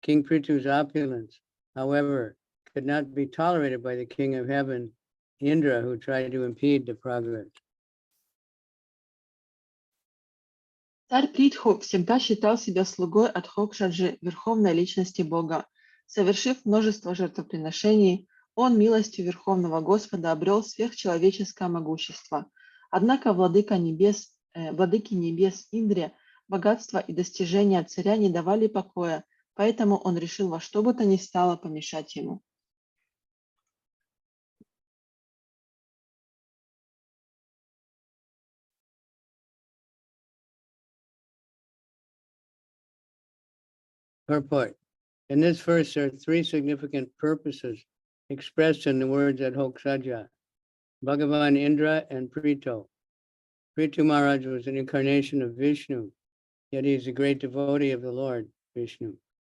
King Prithu's opulence, however, could not be tolerated by the King of Heaven, Indra, who tried to impede the progress. Царь Притху всегда считал себя слугой Адхокшаджи, верховной личности Бога. Совершив множество жертвоприношений, он милостью Верховного Господа обрел сверхчеловеческое могущество. Однако владыки небес Индре, богатство и достижения царя не давали покоя, поэтому он решил во что бы то ни стало помешать ему. Purport. In this verse, there are three significant purposes expressed in the words Adhokshaja: Bhagavan Indra and Prithu. Prithu Maharaj was an incarnation of Vishnu, yet he is a great devotee of the Lord Vishnu.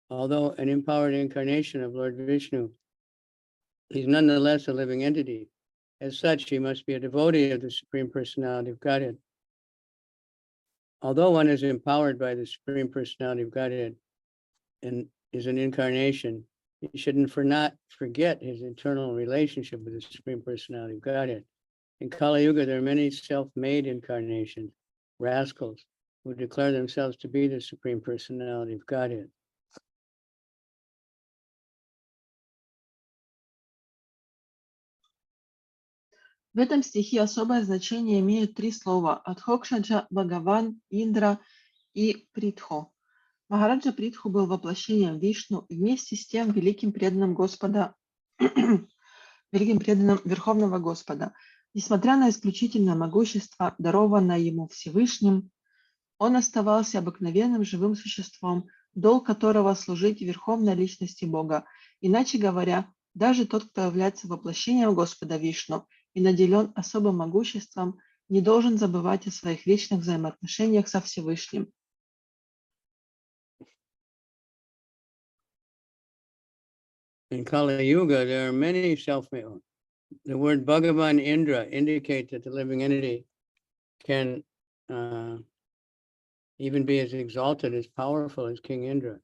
Although an empowered incarnation of Lord Vishnu, he's nonetheless a living entity. As such, he must be a devotee of the Supreme Personality of Godhead. Although one is empowered by the Supreme Personality of Godhead and is an incarnation, he shouldn't not forget his eternal relationship with the Supreme Personality of Godhead. In Kali Yuga, there are many self-made incarnations, rascals, who declare themselves to be the Supreme Personality of Godhead. В этом стихе особое значение имеют три слова: Адхокшаджа, Бхагаван, Индра и Притху. Махараджа Притху был воплощением Вишну и вместе с тем великим преданным Верховного Господа. Несмотря на исключительное могущество, дарованное ему Всевышним, он оставался обыкновенным живым существом, долг которого служить верховной личности Бога. Иначе говоря, даже тот, кто является воплощением Господа Вишну и наделен особым могуществом, не должен забывать о своих вечных взаимоотношениях со Всевышним. In Kali Yuga, there are many self-made. The word Bhagavan Indra indicates that the living entity can even be as exalted, as powerful as King Indra.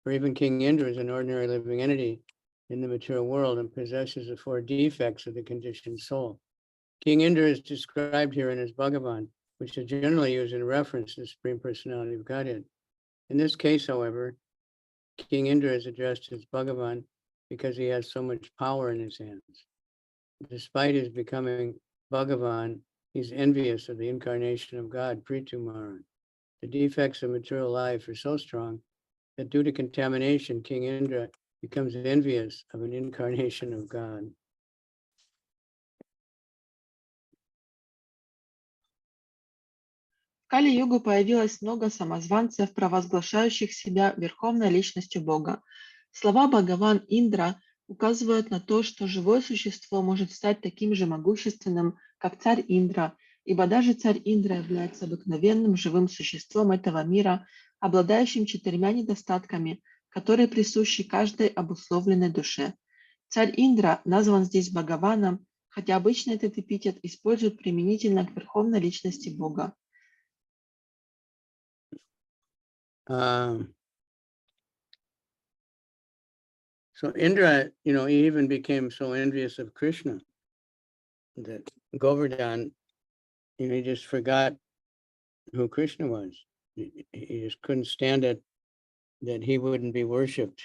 For even King Indra is an ordinary living entity in the material world and possesses the four defects of the conditioned soul. King Indra is described herein as Bhagavan, which is generally used in reference to the Supreme Personality of Godhead. In this case, however, King Indra is addressed as Bhagavan because he has so much power in his hands. Despite his becoming Bhagavan, he's envious of the incarnation of God, Prithu Maharaj. The defects of material life are so strong that due to contamination, King Indra becomes envious of an incarnation of God. В Кали-югу появилось много самозванцев, провозглашающих себя верховной личностью Бога. Слова Бхагаван Индра указывают на то, что живое существо может стать таким же могущественным, как царь Индра, ибо даже царь Индра является обыкновенным живым существом этого мира, обладающим 4 недостатками, которые присущи каждой обусловленной душе. Царь Индра назван здесь Бхагаваном, хотя обычно этот эпитет используют применительно к верховной личности Бога. So Indra, he even became so envious of Krishna that Govardhan, he just forgot who Krishna was. He just couldn't stand it that he wouldn't be worshipped.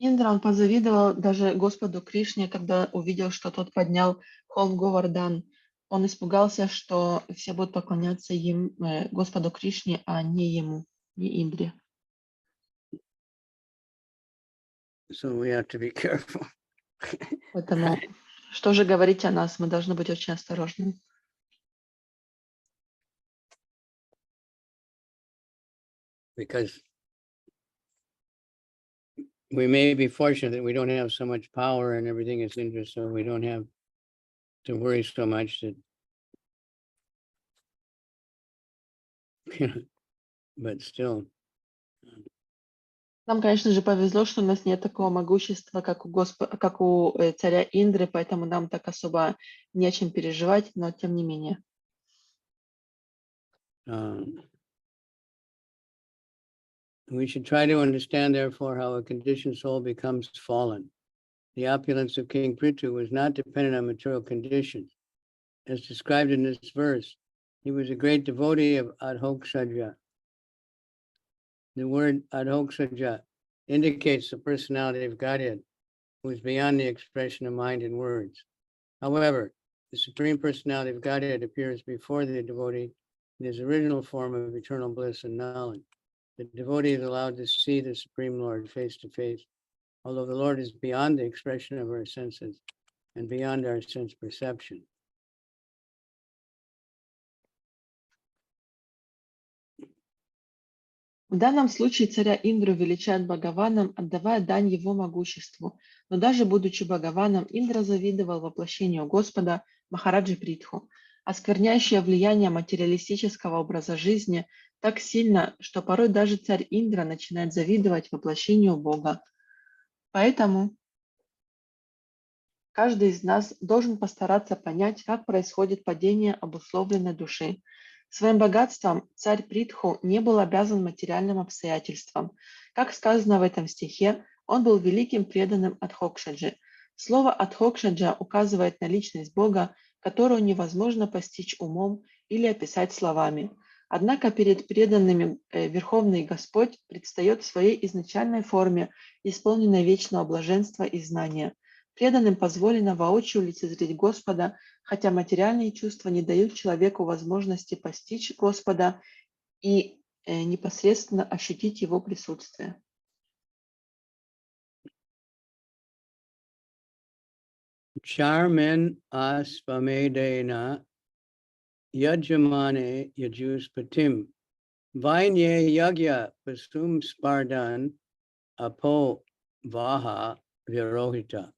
Индра, он позавидовал даже Господу Кришне, когда увидел, что тот поднял холм Говардан. Он испугался, что все будут поклоняться Господу Кришне, а не ему, не Индре. So we have to be careful. Поэтому, что же говорить о нас? Мы должны быть очень осторожными. Because we may be fortunate that we don't have so much power and everything is interesting, so we don't have to worry so much that, but still. Нам, конечно же, повезло, что у нас нет такого могущества, как у царя Индры, поэтому нам так особо не о чем переживать, но тем не менее. We should try to understand, therefore, how a conditioned soul becomes fallen. The opulence of King Prithu was not dependent on material conditions. As described in this verse, he was a great devotee of Adhokshaja. The word Adhokshaja indicates the personality of Godhead, who is beyond the expression of mind and words. However, the Supreme Personality of Godhead appears before the devotee in his original form of eternal bliss and knowledge. The devotee is allowed to see the Supreme Lord face to face, although the Lord is beyond the expression of our senses and beyond our sense perception. В данном случае царя Индру величают Бхагаваном, отдавая дань его могуществу. Но даже будучи Бхагаваном, Индра завидовал воплощению Господа Махараджи Притху. Оскверняющее влияние материалистического образа жизни так сильно, что порой даже царь Индра начинает завидовать воплощению Бога. Поэтому каждый из нас должен постараться понять, как происходит падение обусловленной души. Своим богатством царь Притху не был обязан материальным обстоятельствам. Как сказано в этом стихе, он был великим преданным Адхокшаджи. Слово Адхокшаджа указывает на личность Бога, которую невозможно постичь умом или описать словами. Однако перед преданными Верховный Господь предстает в своей изначальной форме, исполненной вечного блаженства и знания. Преданным позволено воочию лицезреть Господа, хотя материальные чувства не дают человеку возможности постичь Господа и непосредственно ощутить Его присутствие. Charmen aspamedena yajamane yajuspatim vainye yagya pasum spardan apo vaha virohita.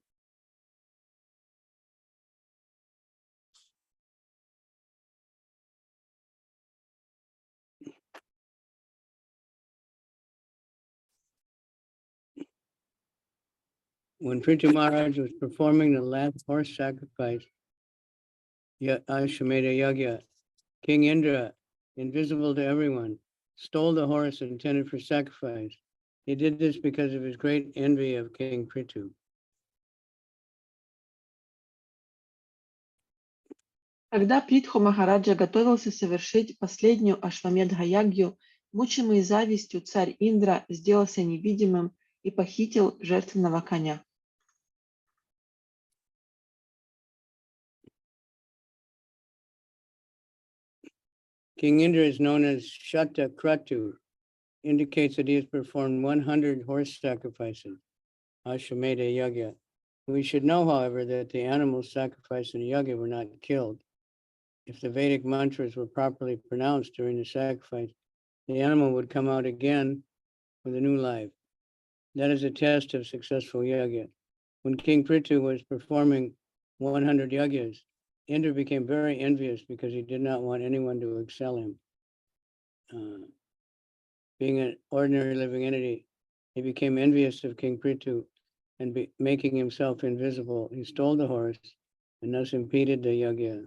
When Prithu Maharaj was performing the last horse sacrifice, Ashwamedha Yagya, King Indra, invisible to everyone, stole the horse intended for sacrifice. He did this because of his great envy of King Prithu. Когда Притху Махараджа готовился совершить последнюю Ашвамедха-ягью, мучимый завистью царь Индра сделался невидимым и похитил жертвенного коня. King Indra is known as Shata Kratu, indicates that he has performed 100 horse sacrifices, Ashwamedha Yagya. We should know, however, that the animals sacrificed in the Yagya were not killed. If the Vedic mantras were properly pronounced during the sacrifice, the animal would come out again with a new life. That is a test of successful yagya. When King Prithu was performing 100 yagyas, Indra became very envious because he did not want anyone to excel him. Being an ordinary living entity, he became envious of King Prithu and making himself invisible. He stole the horse and thus impeded the yagya.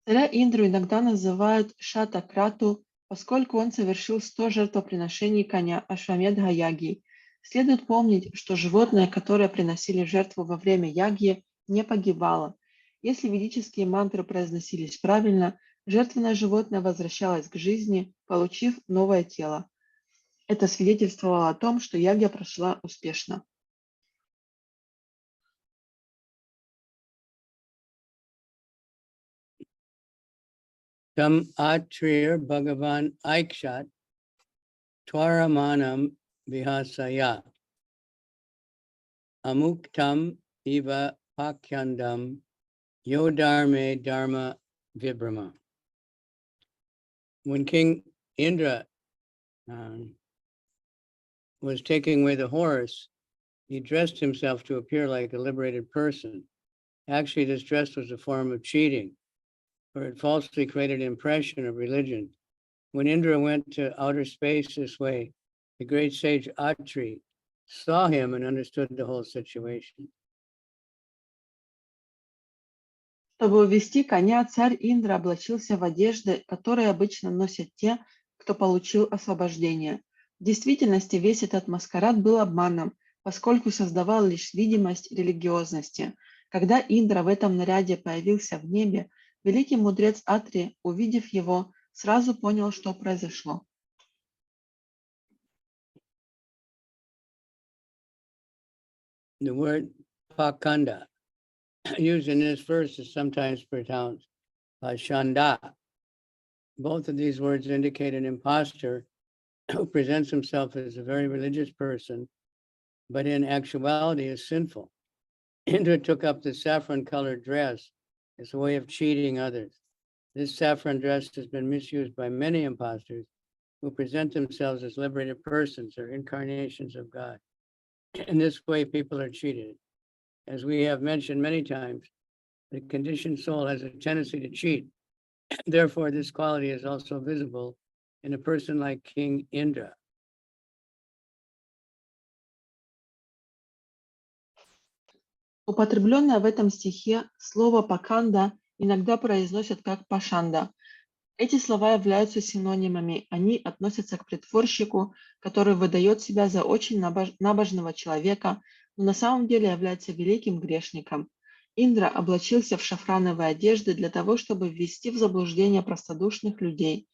Царя Индру иногда называют Шата-Крату, поскольку он совершил 100 жертвоприношений коня Ашвамедха-яги. Следует помнить, что животное, которое приносили жертву во время ягьи, не погибало. Если ведические мантры произносились правильно, жертвенное животное возвращалось к жизни, получив новое тело. Это свидетельствовало о том, что ягья прошла успешно. Tam atrir Bhagavan Aikshat Twaramanam Vihasaya Amuktam Iva Pakyandam Yodarme Dharma Vibrama. When King Indra was taking away the horse, he dressed himself to appear like a liberated person. Actually, this dress was a form of cheating, for it falsely created an impression of religion. When Indra went to outer space this way, the great sage Atri saw him and understood the whole situation. Чтобы увести коня, царь Индра облачился в одежды, которые обычно носят те, кто получил освобождение. В действительности весь этот маскарад был обманом, поскольку создавал лишь видимость религиозности. Когда Индра в этом наряде появился в небе, великий мудрец Атри, увидев его, сразу понял, что произошло. The word Pakanda, used in this verse, is sometimes pronounced Shanda. Both of these words indicate an impostor who presents himself as a very religious person, but in actuality is sinful. Indra took up the saffron-colored dress as a way of cheating others. This saffron dress has been misused by many impostors who present themselves as liberated persons or incarnations of God. In this way, people are cheated. As we have mentioned many times, the conditioned soul has a tendency to cheat. Therefore, this quality is also visible in a person like King Indra. Употребленное в этом стихе слово «паканда» иногда произносят как «пашанда». Эти слова являются синонимами, они относятся к притворщику, который выдает себя за очень набожного человека, но на самом деле является великим грешником. Индра облачился в шафрановые одежды для того, чтобы ввести в заблуждение простодушных людей.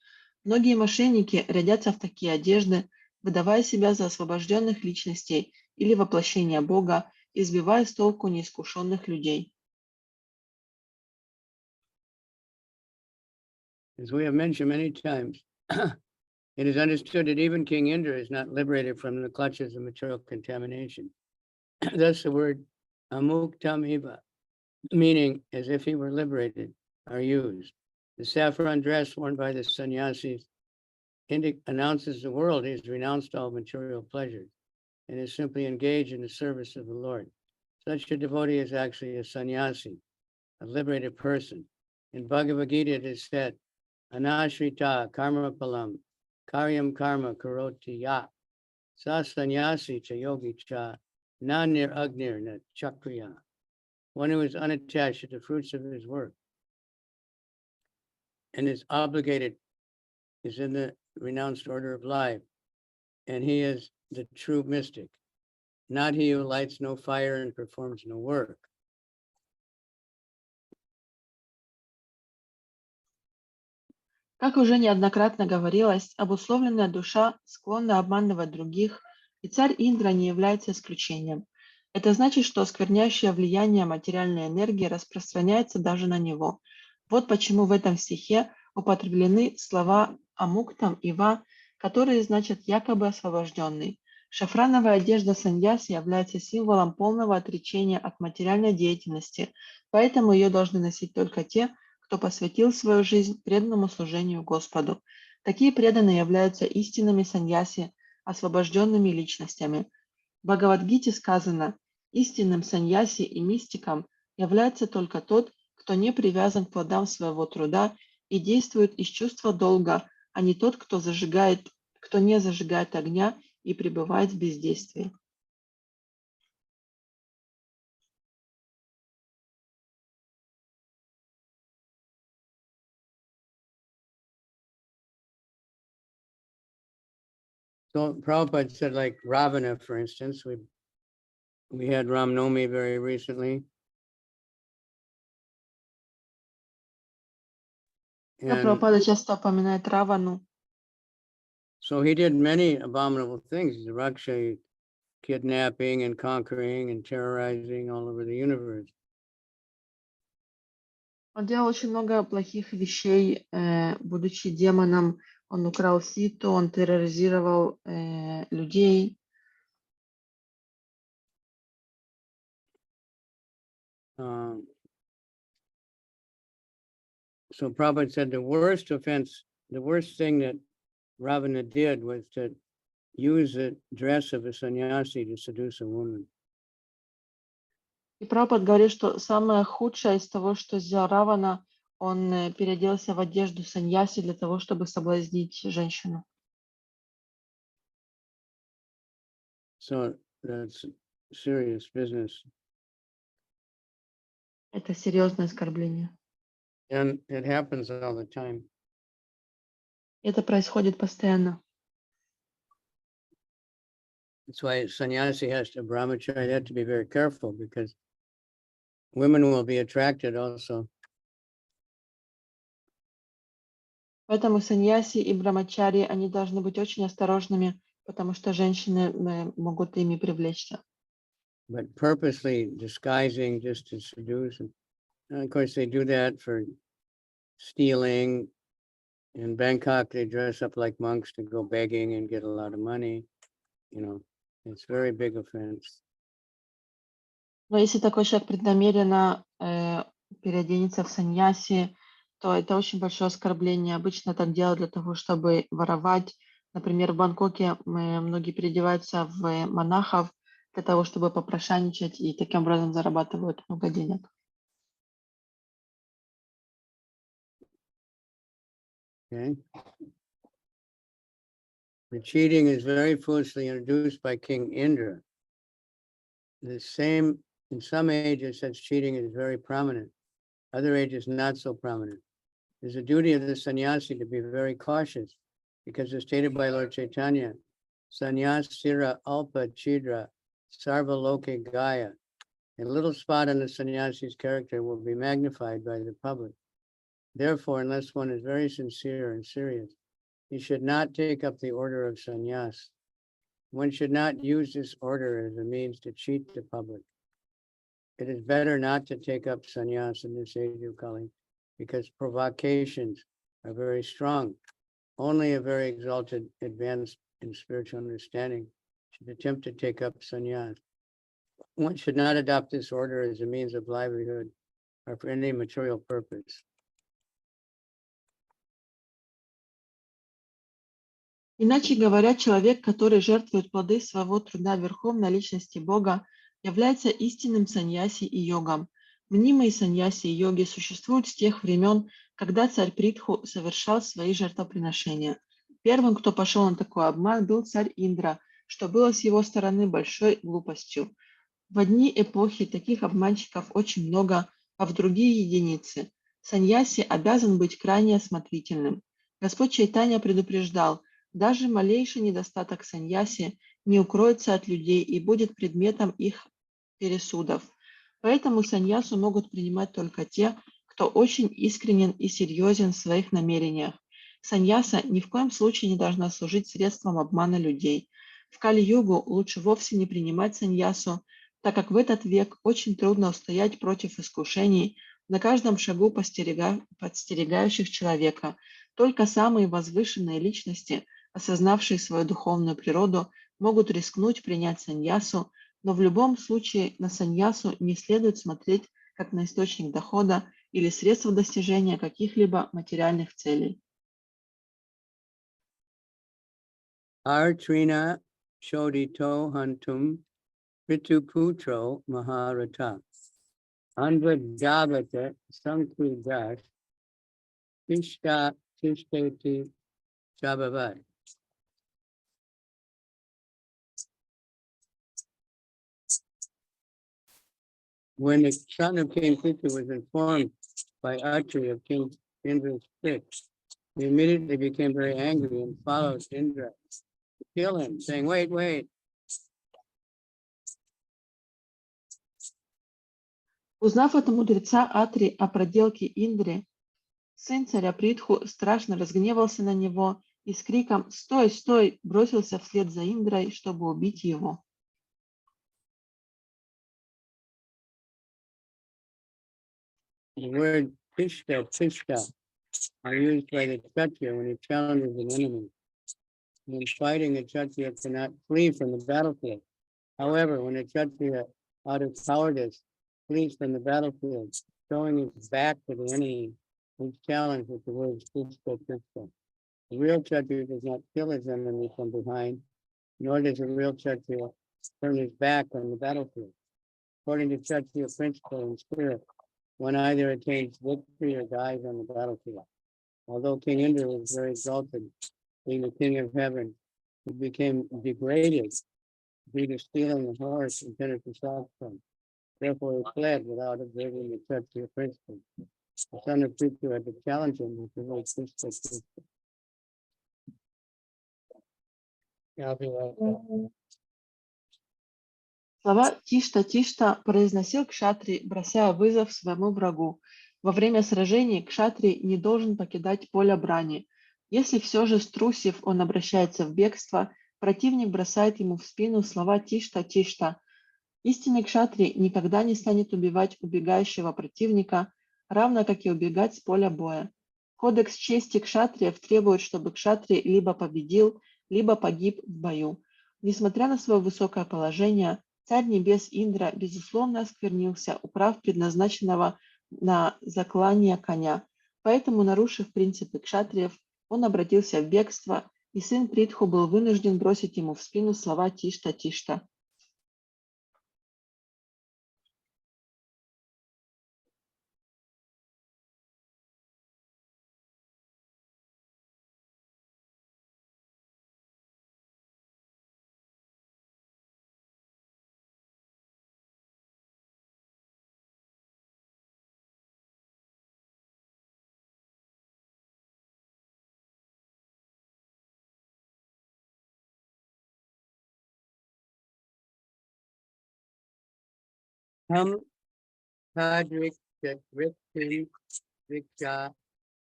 Многие мошенники рядятся в такие одежды, выдавая себя за освобожденных личностей или воплощение Бога, и сбивая с толку неискушенных людей. As we have mentioned many times, it is understood that even King Indra is not liberated from the clutches of material contamination. Thus the word amuktam eva, meaning as if he were liberated, are used. The saffron dress worn by the sannyasis announces the world he has renounced all material pleasures and is simply engaged in the service of the Lord. Such a devotee is actually a sannyasi, a liberated person. In Bhagavad Gita it is said, Anashrita karma palam, karyam karma karoti ya, sa sannyasi cha yogi cha, nanir agnir na chakriya. One who is unattached to the fruits of his work and is obligated, is in the renounced order of life, and he is the true mystic, not he who lights no fire and performs no work. Как уже неоднократно говорилось, обусловленная душа склонна обманывать других, и царь Индра не является исключением. Это значит, что оскверняющее влияние материальной энергии распространяется даже на него. Вот почему в этом стихе употреблены слова «амуктам» и «ва», которые значат «якобы освобожденный». Шафрановая одежда саньяси является символом полного отречения от материальной деятельности, поэтому ее должны носить только те, кто посвятил свою жизнь преданному служению Господу. Такие преданные являются истинными саньяси, освобожденными личностями. В Бхагавадгите сказано, истинным саньяси и мистиком является только тот, кто не привязан к плодам своего труда и действует из чувства долга, а не тот, кто не зажигает огня и пребывает в бездействии. So Prabhupada said, like Ravana, for instance, we had Ram Navami very recently. Да, And Прабхупада часто упоминает Равану. so he did many abominable things, raksha, kidnapping and conquering and terrorizing all over the universe. Он делал очень много плохих вещей, будучи демоном. Он украл Ситу, он терроризировал людей. So Prabhupada said the worst offense, the worst thing that Ravana did was to use the dress of a sannyasi to seduce a woman. И Прабхупада говорит, что самое худшее из того, что сделал Равана, он переоделся в одежду саньяси для того, чтобы соблазнить женщину. So that's serious business. Это серьезное оскорбление. And it happens all the time. Это происходит постоянно. That's why sannyasi has to, brahmachari had to be very careful because women will be attracted also. Поэтому саньяси и брамачари, они должны быть очень осторожными, потому что женщины могут ими привлечься. But purposely disguising just to seduce. And of course, they do that for stealing. In Bangkok, they dress up like monks to go begging and get a lot of money. You know, it's very big offense. Но если такой человек преднамеренно переоденется в саньяси, то это очень большое оскорбление. Обычно так делают для того, чтобы воровать. Например, в Бангкоке многие переодеваются в монахов для того, чтобы попрошайничать, и таким образом зарабатывают много денег. Okay. The cheating is very foolishly introduced by King Indra. The same, in some ages, such cheating is very prominent. Other ages, not so prominent. It's a duty of the sannyasi to be very cautious because as stated by Lord Chaitanya, sannyasira alpa chidra sarva loke gaya. A little spot on the sannyasi's character will be magnified by the public. Therefore, unless one is very sincere and serious, he should not take up the order of sannyas. One should not use this order as a means to cheat the public. It is better not to take up sannyas in this age of Kali because provocations are very strong. Only a very exalted, advanced in spiritual understanding should attempt to take up sannyas. One should not adopt this order as a means of livelihood or for any material purpose. Иначе говоря, человек, который жертвует плоды своего труда верхом на личности Бога, является истинным саньяси и йогом. Мнимые саньяси и йоги существуют с тех времен, когда царь Притху совершал свои жертвоприношения. Первым, кто пошел на такой обман, был царь Индра, что было с его стороны большой глупостью. В одни эпохи таких обманщиков очень много, а в другие единицы. Саньяси обязан быть крайне осмотрительным. Господь Чайтанья предупреждал: даже малейший недостаток саньяси не укроется от людей и будет предметом их пересудов. Поэтому саньясу могут принимать только те, кто очень искренен и серьезен в своих намерениях. Саньяса ни в коем случае не должна служить средством обмана людей. В Кали-югу лучше вовсе не принимать саньясу, так как в этот век очень трудно устоять против искушений, на каждом шагу подстерегающих человека. Только самые возвышенные личности, осознавшие свою духовную природу, могут рискнуть принять саньясу, но в любом случае на саньясу не следует смотреть как на источник дохода или средство достижения каких-либо материальных целей. Artrina Chodito Hantum Prituputro Maharata Andvadavata Sankridash Tishta Tishtati Chabavad. When the son of King Prithu was informed by Atri of King Indra's trick, he immediately became very angry and followed Indra to kill him, saying, wait. Узнав от мудреца Атри о проделке Индры, Сын царя Притху страшно разгневался на него и с криком «Стой, стой!» бросился вслед за Индрой, чтобы убить его. The word tishta are used by the Kshatriya when he challenges an enemy. When fighting, a Kshatriya cannot flee from the battlefield. However, when a Kshatriya, out of cowardice, flees from the battlefield, showing his back to the enemy, he's challenged with the word tishta. The real Kshatriya does not kill his enemy from behind, nor does a real Kshatriya turn his back on the battlefield. According to Kshatriya principle and spirit, one either attains victory or dies on the battlefield. Although King Indra was very exalted, being the king of heaven, he became degraded due to stealing a horse intended for sacrifice. Therefore, he fled without observing the Kshatriya principle. The son of Prithu had to challenge him with the word tishta. Слова «тишта-тишта» произносил Кшатри, бросая вызов своему врагу. Во время сражений Кшатри не должен покидать поле брани. Если все же струсив, он обращается в бегство, противник бросает ему в спину слова «тишта-тишта». Истинный Кшатри никогда не станет убивать убегающего противника, равно как и убегать с поля боя. Кодекс чести кшатриев требует, чтобы кшатри либо победил, либо погиб в бою. Несмотря на свое высокое положение, царь небес Индра, безусловно, осквернился, управ предназначенного на заклание коня. Поэтому, нарушив принципы кшатриев, он обратился в бегство, и сын Притху был вынужден бросить ему в спину слова «тишта-тишта». Ham Padrik Rikti Viksha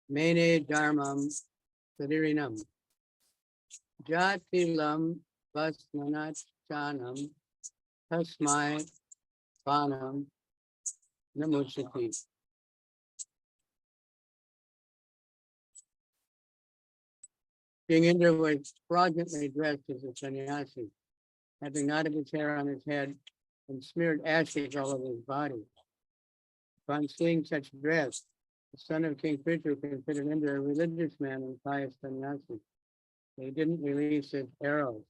Mene Dharmam Sadirinam Jatilam Vasmanachanam Tasmai Vanam Namusati. King Indra was fraudulently dressed as a sannyasi, having knotted his hair on his head and smeared ashes all over his body. Upon seeing such dress, the son of King Prithu considered Indra a religious man and pious sannyasi. He didn't release his arrows.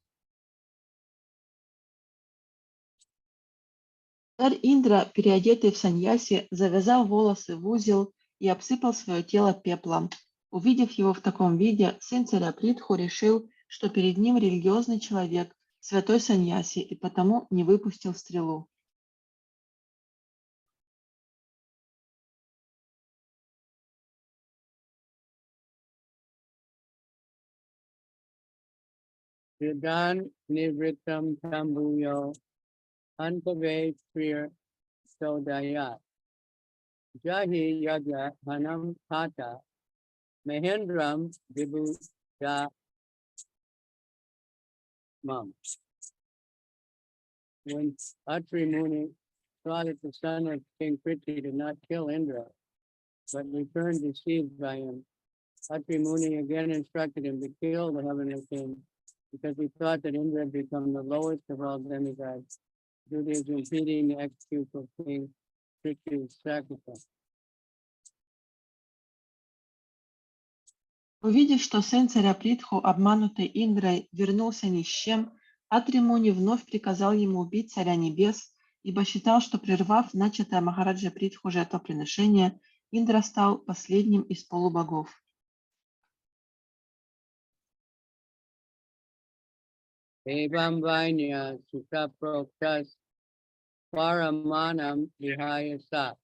Царь Индра, переодетый в саньяси, завязал волосы в узел и обсыпал свое тело пеплом. Увидев его в таком виде, сын царя Притху решил, что перед ним религиозный человек, святой саньяси, и потому не выпустил стрелу. Yudan Nivritam Tambuyo Antave Kriya Sodayat Jahi Yaga Hanam Tata Mahendram Vibhu Mum. When Atri Muni saw that the son of King Prithvi did not kill Indra, but returned deceived by him, Atri Muni again instructed him to kill the heavenly king because he thought that Indra had become the lowest of all demigods due to his impeding the execution of King Prithvi's sacrifice. Увидев, что сын царя Притху, обманутый Индрой, вернулся ни с чем, Атри Муни вновь приказал ему убить царя небес, ибо считал, что, прервав начатое Махараджа Притху жертвоприношение, Индра стал последним из полубогов. Evam Vainya Sutta Proktas Paramanam Vihayasa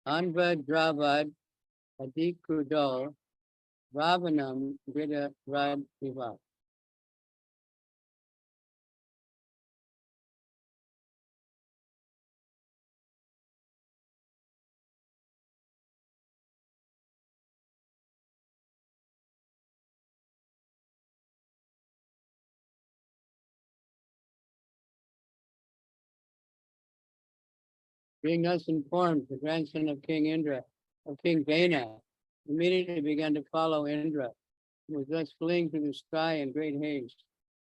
Anvad Dravad Adikudo Ravanam Gita Rad Viva. Being thus informed, the grandson of King Indra, of King Dana, immediately began to follow Indra, who was thus fleeing through the sky in great haste.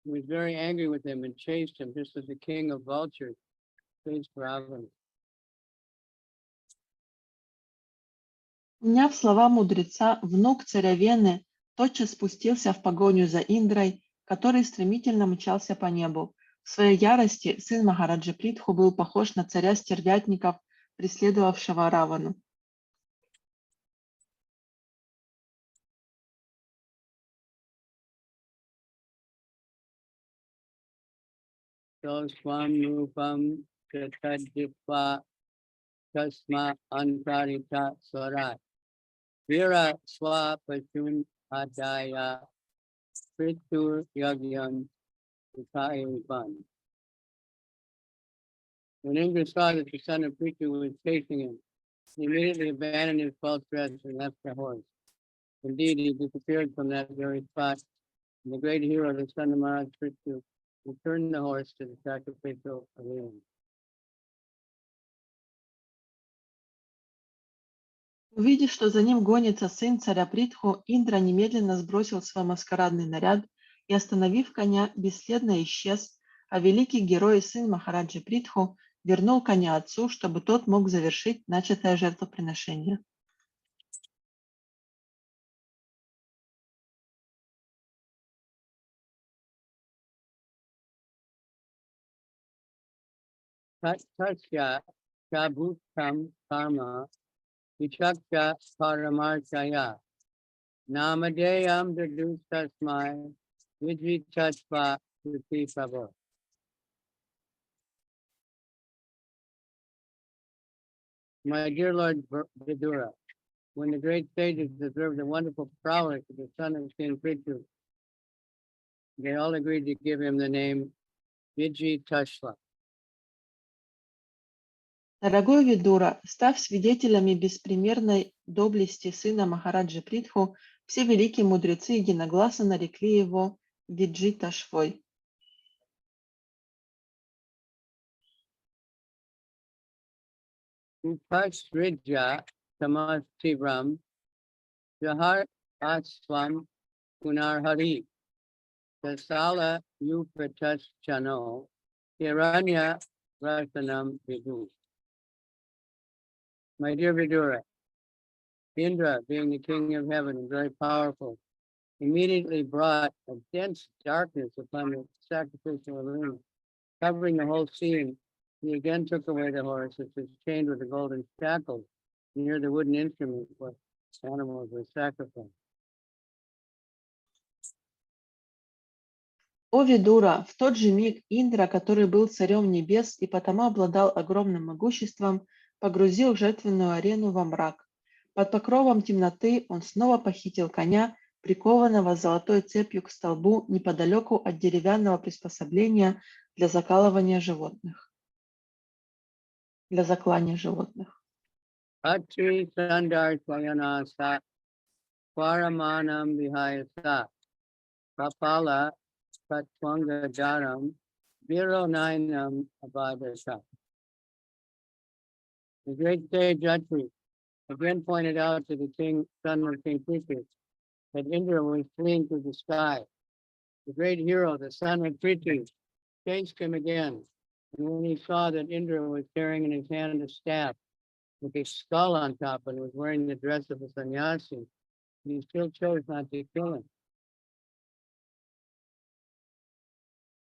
He was very angry with him and chased him, just as the king of vultures chased Ravana. Уняв слова мудреца, внук царя Вены тотчас спустился в погоню за Индрой, который стремительно мчался по небу. В своей ярости сын Махараджи Притху был похож на царя стервятников, преследовавшего Равану. So swam rupam chatadipva tasma antarita swarat. Vira swapachun adaya pritur yagyam upayivan. When Indra saw that the son of Prithu was chasing him, he immediately abandoned his false dress and left the horse. Indeed, he disappeared from that very spot, and the great hero, the son of Maharaj Prithu, returned the horse to the sacrificial arena. Увидев, что за ним гонится сын царя Притху, Индра немедленно сбросил свой маскарадный наряд и, остановив коня, бесследно исчез, а великий герой и сын Махараджи Притху вернул коня отцу, чтобы тот мог завершить начатое жертвоприношение. Tasya Chabhutam Karma Vichakya Paramarchaya Namadeyam Dadustasmai Vijitasva Suti Prabhu. My dear Lord Vidura, when the great sages observed the wonderful prowess of the son of King Prithu, they all agreed to give him the name Vijitasva. Дорогой Видура, став свидетелями беспримерной доблести сына Махараджи Притху, все великие мудрецы единогласно нарекли его Виджиташвой. Upasridya Samastivam Jahar Aswam Punarhari Tasala Yupratas Chano Hiranya Rasanam Vidu. My dear Vidura, Indra, being the king of heaven and very powerful, immediately brought a dense darkness upon the sacrificial arena, covering the whole scene. He again took away the horse, which was chained with a golden shackle near the wooden instrument where animals were sacrificed. О Видура, в тот же миг Индра, который был царем небес и потому обладал огромным могуществом, погрузил жертвенную арену во мрак. Под покровом темноты он снова похитил коня, прикованного золотой цепью к столбу неподалеку от деревянного приспособления для закалывания животных. Для заклания животных. Atri Sandar Swayanasa Paramanam Vihayasa Kapala Katwanga Jaram Vironainam Abadasa. The great sage Atri again pointed out to the king, son of King Prithu, that Indra was fleeing through the sky. The great hero, the son of Prithu, chased him again. And when he saw that Indra was carrying in his hand a staff with a skull on top and was wearing the dress of a sannyasi, he still chose not to kill him.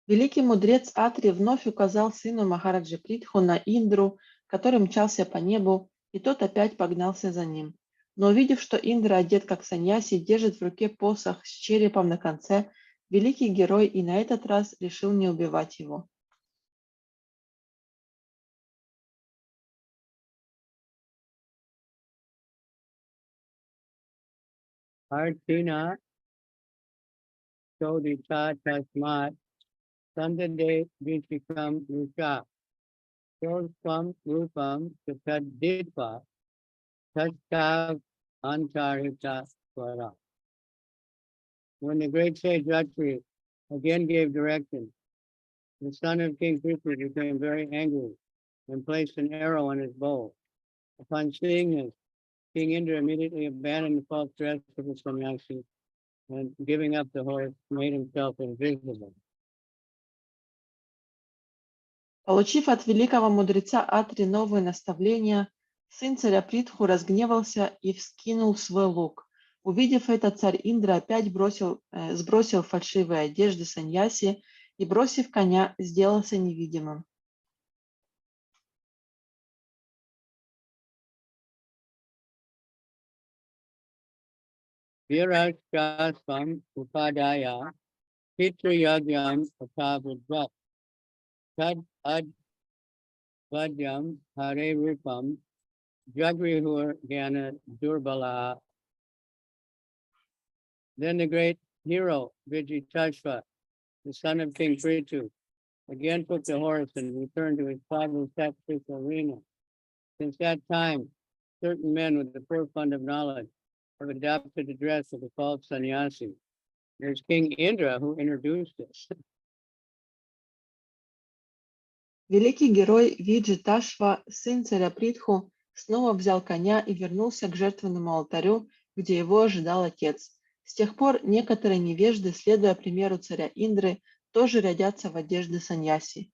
Великий мудрец Атри вновь указал сыну Махараджи Притху на Индру, который мчался по небу, и тот опять погнался за ним. Но увидев, что Индра одет как саньяси, держит в руке посох с черепом на конце, великий герой и на этот раз решил не убивать его. Artina Chodita Tasmat Sandade Vishikam Rusha Soswam Rupam Chakaditva Tastav Antarita Swara. When the great sage Atri again gave direction, the son of King Prithu became very angry and placed an arrow on his bow. Upon seeing this, King Indra immediately abandoned the false dress of the sannyasi and, giving up the horse, made himself invisible. Получив от великого мудреца Атри новые наставления, сын царя Притху разгневался и вскинул свой лук. Увидев это, царь Индра опять сбросил фальшивые одежды саньяси и, бросив коня, сделался невидимым. Virashasvam upadaya pitruyagyam atavajat tad advadyam hare rupam jagrihur gyana durbala. Then the great hero Vijitashva, the son of King Prithu, again took the horse and returned to his father's sacrificial arena. Since that time, certain men with the poor fund of knowledge have adopted the dress of the false sannyasi. There's King Indra who introduced this. Великий герой Виджиташва, сын царя Притху, снова взял коня и вернулся к жертвенному алтарю, где его ожидал отец. С тех пор некоторые невежды, следуя примеру царя Индры, тоже рядятся в одежды саньяси.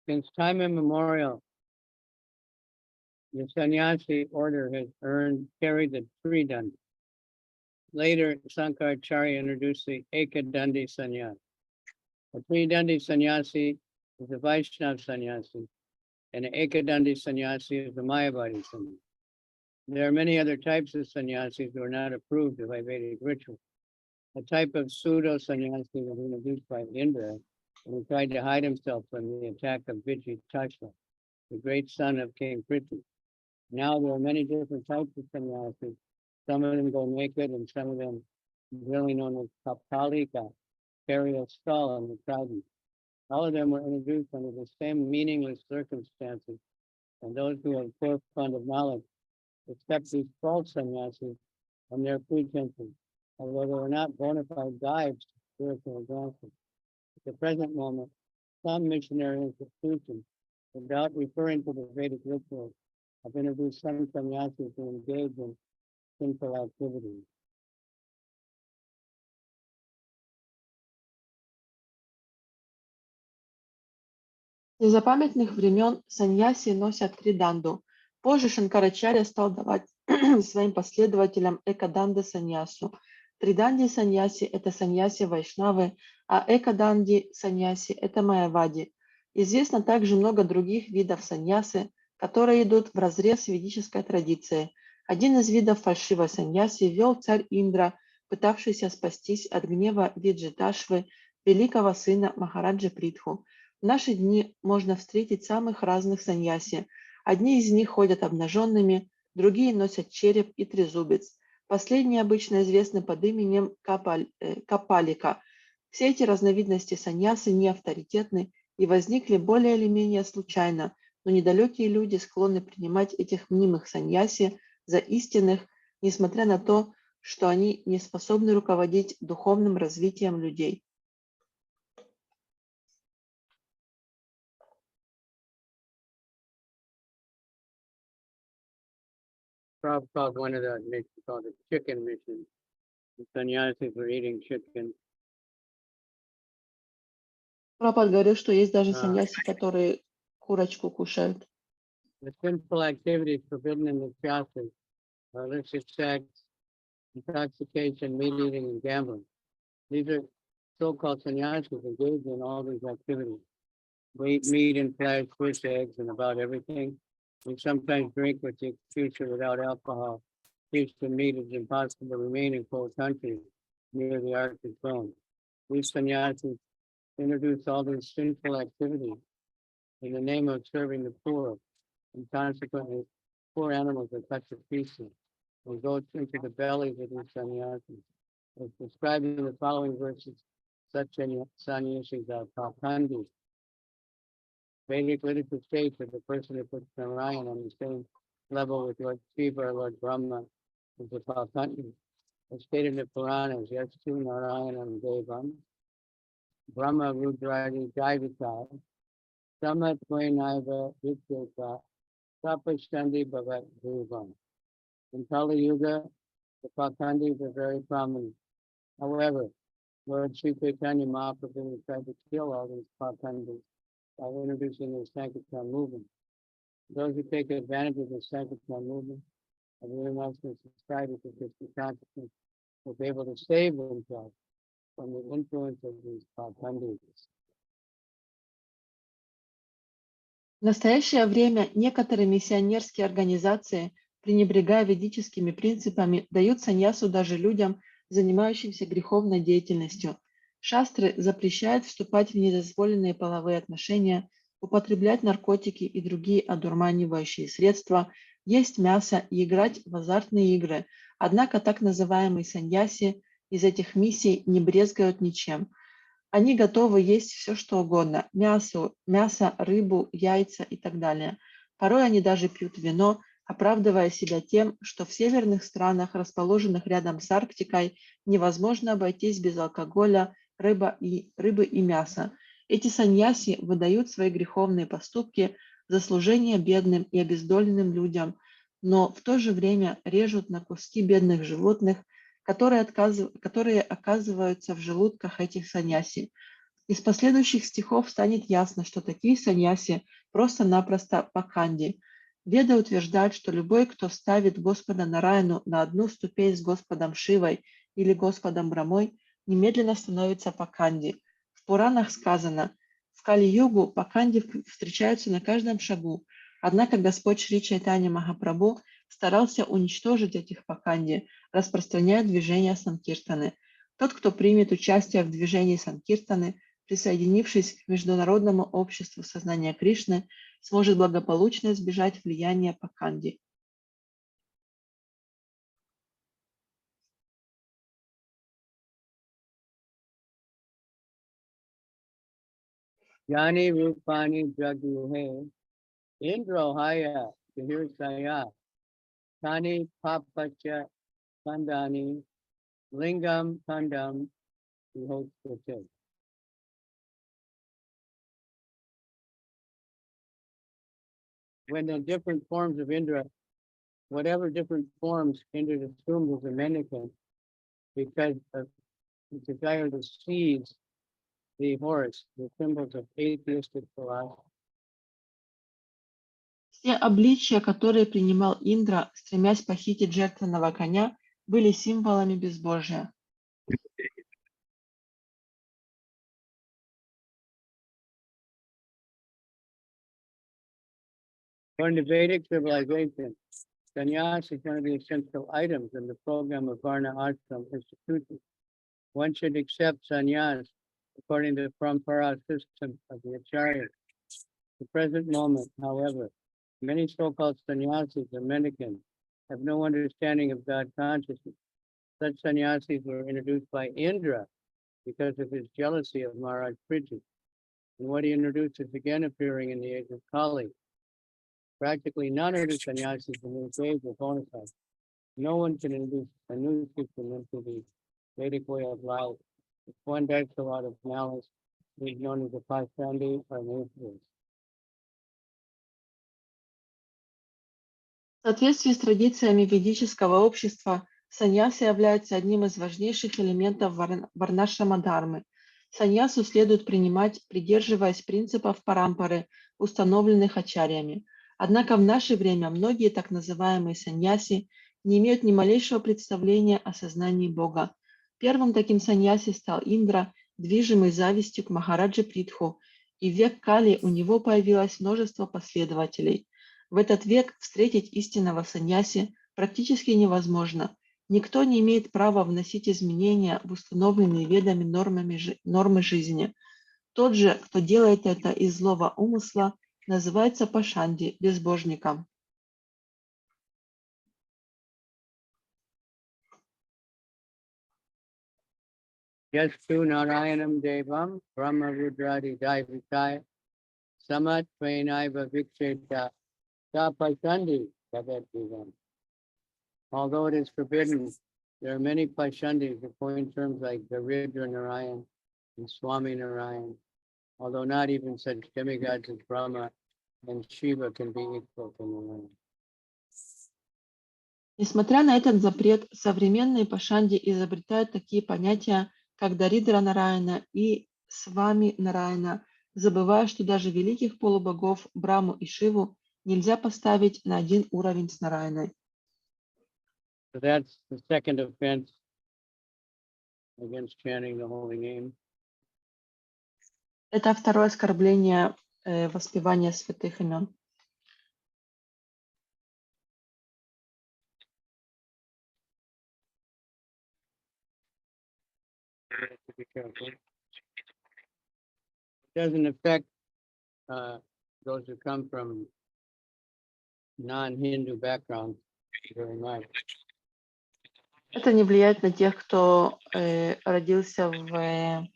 Since time immemorial, the sannyasi order has carried the tridandi. Later, Sankaracharya introduced the Ekadandi sannyasi. A tridandi sannyasi is a Vaishnava sannyasi, and an Ekadandi sannyasi is a Mayavadi sannyasi. There are many other types of sannyasis who are not approved by Vedic ritual. A type of pseudo sannyasi was introduced by Indra, and he tried to hide himself from the attack of Vijitashva, the great son of King Prithu. Now there are many different types of sannyasis. Some of them go naked, and some of them really known as kapalika, carry a skull on the trident. All of them were introduced under the same meaningless circumstances, and those who have poor fund of knowledge accept these false sannyasis on their pretenses, although they were not bona fide guides to spiritual advancement. At the present moment, some missionary institutions, without referring to the Vedic rituals, have introduced some sannyasis to engage in sinful activities. С незапамятных времен саньяси носят триданду. Позже Шанкарачарья стал давать своим последователям экаданды саньясу. Триданди саньяси – это саньяси вайшнавы, а экаданди саньяси – это майявади. Известно также много других видов саньясы, которые идут вразрез с ведической традицией. Один из видов фальшивой саньяси вел царь Индра, пытавшийся спастись от гнева Виджиташвы, великого сына Махараджи Притху. В наши дни можно встретить самых разных саньяси. Одни из них ходят обнаженными, другие носят череп и трезубец. Последние обычно известны под именем Капалика. Все эти разновидности саньясы не авторитетны и возникли более или менее случайно, но недалекие люди склонны принимать этих мнимых саньяси за истинных, несмотря на то, что они не способны руководить духовным развитием людей. Prabhupada called one of the missions called the chicken mission. The sannyasis were eating chicken. Прабхупада говорил, что есть даже саньяси, которые курочку кушают. The sinful activities forbidden in the shastras are illicit sex, intoxication, meat eating, and gambling. These are so-called sannyasis engaged in all these activities. They eat meat and flesh, fish, eggs, and about everything. We sometimes drink with the excuse that without alcohol, fish and meat is impossible to remain in cold countries near the Arctic zone. These sannyasis introduce all these sinful activities in the name of serving the poor, and consequently, poor animals are cut to pieces and go into the bellies of these sannyasis. As described in the following verses, such sannyasis are Kalkandi. Vedic literature states that the person who puts Narayan on the same level with Lord Shiva or Lord Brahma is a Kalkandi. as stated in the Puranas, Yastu Narayanam Devam, Brahma Rudradi Jaivitai, Samat Vainaiva Vidyata, Tapashandi Bhavat Bhuvam. In Kali Yuga, the Pakandis are very prominent. However, Lord Sri Chaitanya Mahaprabhu tried to kill all these Pakandis by introducing the Sankirtan movement. Those who take advantage of the Sankirtan movement of the international society for Krishna consciousness will be able to save themselves from the influence of these Pakandis. В настоящее время некоторые миссионерские организации, пренебрегая ведическими принципами, дают саньясу даже людям, занимающимся греховной деятельностью. Шастры запрещают вступать в недозволенные половые отношения, употреблять наркотики и другие одурманивающие средства, есть мясо и играть в азартные игры. Однако так называемые саньяси из этих миссий не брезгают ничем. Они готовы есть все, что угодно – мясо, рыбу, яйца и так далее. Порой они даже пьют вино, оправдывая себя тем, что в северных странах, расположенных рядом с Арктикой, невозможно обойтись без алкоголя, рыбы и мяса. Эти саньяси выдают свои греховные поступки за служение бедным и обездоленным людям, но в то же время режут на куски бедных животных, которые оказываются в желудках этих саньяси. Из последующих стихов станет ясно, что такие саньяси просто-напросто паканди. Веды утверждают, что любой, кто ставит Господа Нараяну на одну ступень с Господом Шивой или Господом Брамой, немедленно становится паканди. В Пуранах сказано, в Кали-югу паканди встречаются на каждом шагу, однако Господь Шри Чайтанья Махапрабху старался уничтожить этих паканди, распространяя движение Санкиртаны. Тот, кто примет участие в движении Санкиртаны, присоединившись к Международному обществу сознания Кришны, сможет благополучно избежать влияния паканди. Yani Rupani Jaguhe, Indro Haya, Gahirsaya, Tani Papacha Kandani, Lingam Kandam, Vihotsate. When the different forms of Indra, whatever different forms Indra assumed as a mendicant, because of the desire to seize the horse, the symbols of atheistic philosophy. Все обличия, которые принимал Индра, стремясь похитить жертвенного коня, были символами безбожия. According to Vedic civilization, sannyas is one of the essential items in the program of Varna Ashram institution. One should accept sannyas according to the parampara system of the acharyas. At the present moment, however, many so-called sannyasis or mendicants have no understanding of God consciousness. Such sannyasis were introduced by Indra because of his jealousy of Maharaj Prithu, and what he introduced is again appearing in the age of Kali. Practically none of the sannyasis in this age are bona fide. No one can introduce a new system into the Vedic way of life. If one does so out of malice, it is known as a Pashandi or an atheist. В соответствии с традициями ведического общества, саньясы являются одним из важнейших элементов варнашрама-дхармы. Саньясу следует принимать, придерживаясь принципов парампары, установленных ачарьями. Однако в наше время многие так называемые саньяси не имеют ни малейшего представления о сознании Бога. Первым таким саньяси стал Индра, движимый завистью к Махараджи Притху, и в век Кали у него появилось множество последователей. В этот век встретить истинного саньяси практически невозможно. Никто не имеет права вносить изменения в установленные ведами нормы жизни. Тот же, кто делает это из злого умысла, называется пашанди, безбожником. Yastu Narayanam Devam, Brahma Rudradi Daivikai, Samat Vainaiva Viksheta, Tapashandi Bhagat Bhuvam. Although it is forbidden There are many Pashandis who coin terms like Garidra Narayan and Swami Narayan, although not even such demigods as Brahma and Shiva can be equal to Narayan. Несмотря на этот запрет, современные пашанди изобретают такие понятия, как Даридра Нараяна и Свами Нараяна, забывая, что даже великих полубогов Браму и Шиву нельзя поставить на один уровень с Нараяной. So that's the second offense against chanting the holy name. Это второе оскорбление воспевания святых имен. To be careful. It doesn't affect those who come from non-Hindu backgrounds very much. Это не влияет на тех, кто родился в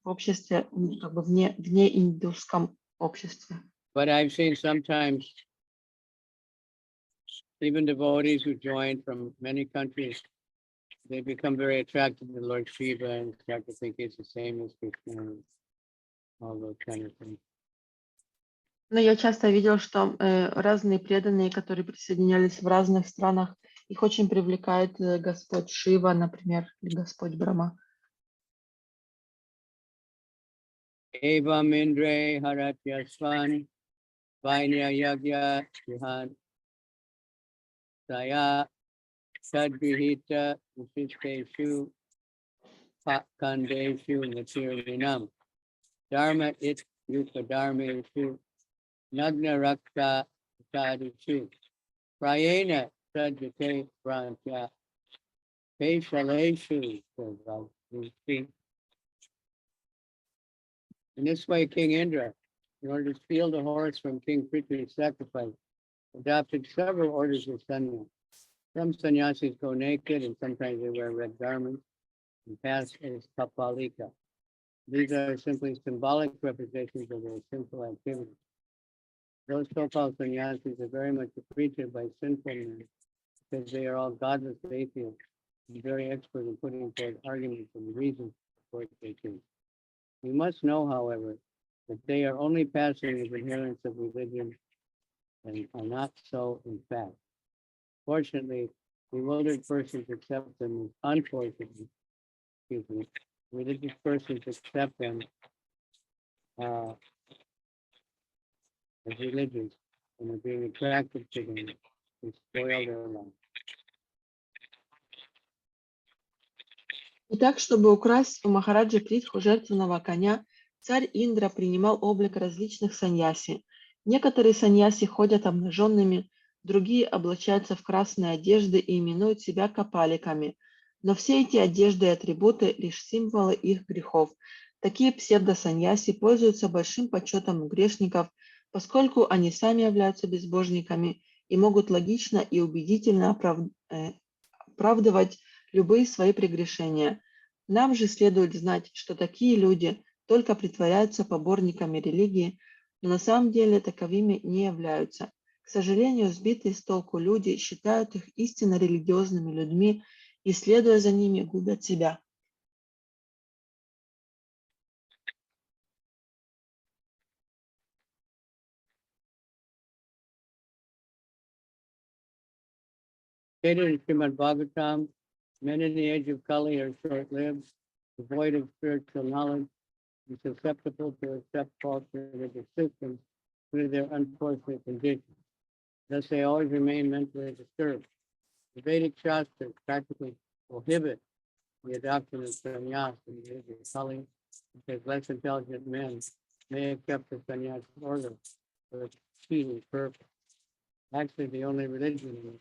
обществе, как бы вне индусском обществе. But I've seen sometimes even devotees who join from many countries, they become very attracted to Lord Shiva and start to think he's the same as Krishna and all those kind of things. Но я часто видел, что разные преданные, которые присоединялись в разных странах, их очень привлекает Господь Шива, например, или Господь Брахма. Evam Indre Haratya Svan Vainya Yagya Jihan Saya Sadvihita Vishisteshu Kandeshu Natirinam Dharma It Yupadharmeshu Nagna Rakta Sadishu Prayena Sadjate Brantya Peshaleshu. In this way, King Indra, in order to steal the horse from King Prithvi's sacrifice, adopted several orders of sannyas. Some sannyasis go naked and sometimes they wear red garments and pass as kapalika. These are simply symbolic representations of their sinful activities. Those so-called sannyasis are very much appreciated by sinful men because they are all godless atheists and very expert in putting forth arguments and reasons for their truth. We must know, however, that they are only passing as adherents of religion and are not so in fact. Fortunately, bewildered persons accept them. Unfortunately, religious persons accept them as religious and are being attracted to them to spoil their life. Итак, чтобы украсть у Махараджи Притху жертвенного коня, царь Индра принимал облик различных саньяси. Некоторые саньяси ходят обнаженными, другие облачаются в красные одежды и именуют себя капаликами. Но все эти одежды и атрибуты – лишь символы их грехов. Такие псевдосаньяси пользуются большим почетом у грешников, поскольку они сами являются безбожниками и могут логично и убедительно оправдывать любые свои прегрешения. Нам же следует знать, что такие люди только притворяются поборниками религии, но на самом деле таковыми не являются. К сожалению, сбитые с толку люди считают их истинно религиозными людьми и, следуя за ними, губят себя. Stated in Srimad Bhagavatam, men in the age of Kali are short-lived, devoid of spiritual knowledge, and susceptible to accept false religious systems due to their unfortunate condition. Thus, they always remain mentally disturbed. The Vedic Shastras practically prohibit the adoption of sannyas in the age of Kali, because less intelligent men may accept the sannyas order for a cheating purpose. Actually, the only religion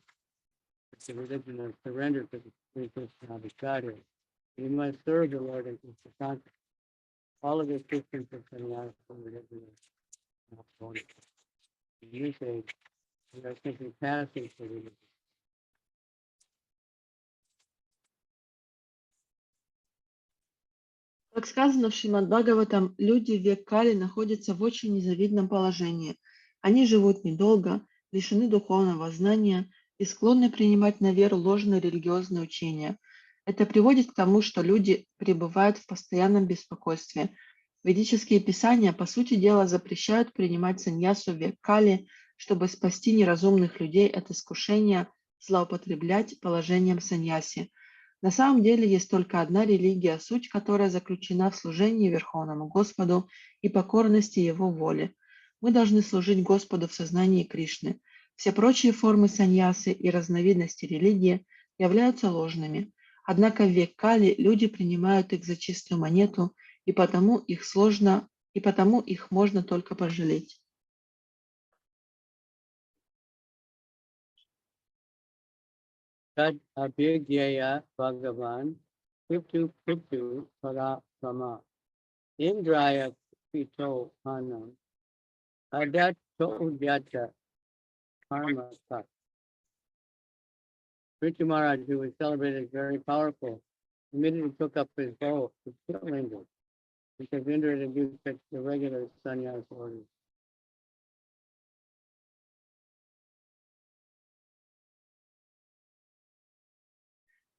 is the religion of surrender to the Sri Krishna Godhead. We must serve the Lord in Krishna consciousness. All of the Christians are sannyas from religion of not in this age, we are simply passing for religion. Как сказано в Шримад Бхагаватам, люди в век Кали находятся в очень незавидном положении. Они живут недолго, лишены духовного знания, и склонны принимать на веру ложные религиозные учения. Это приводит к тому, что люди пребывают в постоянном беспокойстве. Ведические писания, по сути дела, запрещают принимать саньясу в век Кали, чтобы спасти неразумных людей от искушения злоупотреблять положением саньяси. На самом деле есть только одна религия, суть которой заключена в служении Верховному Господу и покорности Его воле. Мы должны служить Господу в сознании Кришны. Все прочие формы саньясы и разновидности религии являются ложными. Однако в век Кали люди принимают их за чистую монету, и потому их можно только пожалеть. Tad abhigyaya Bhagavan Kritu Kritu Parakrama Indraya Pito Hanam Adato Yata Karma Kat. Prithu Maharaj, who was celebrated as very powerful, immediately took up his bow to kill Indra, because Indra had used such irregular sannyas orders.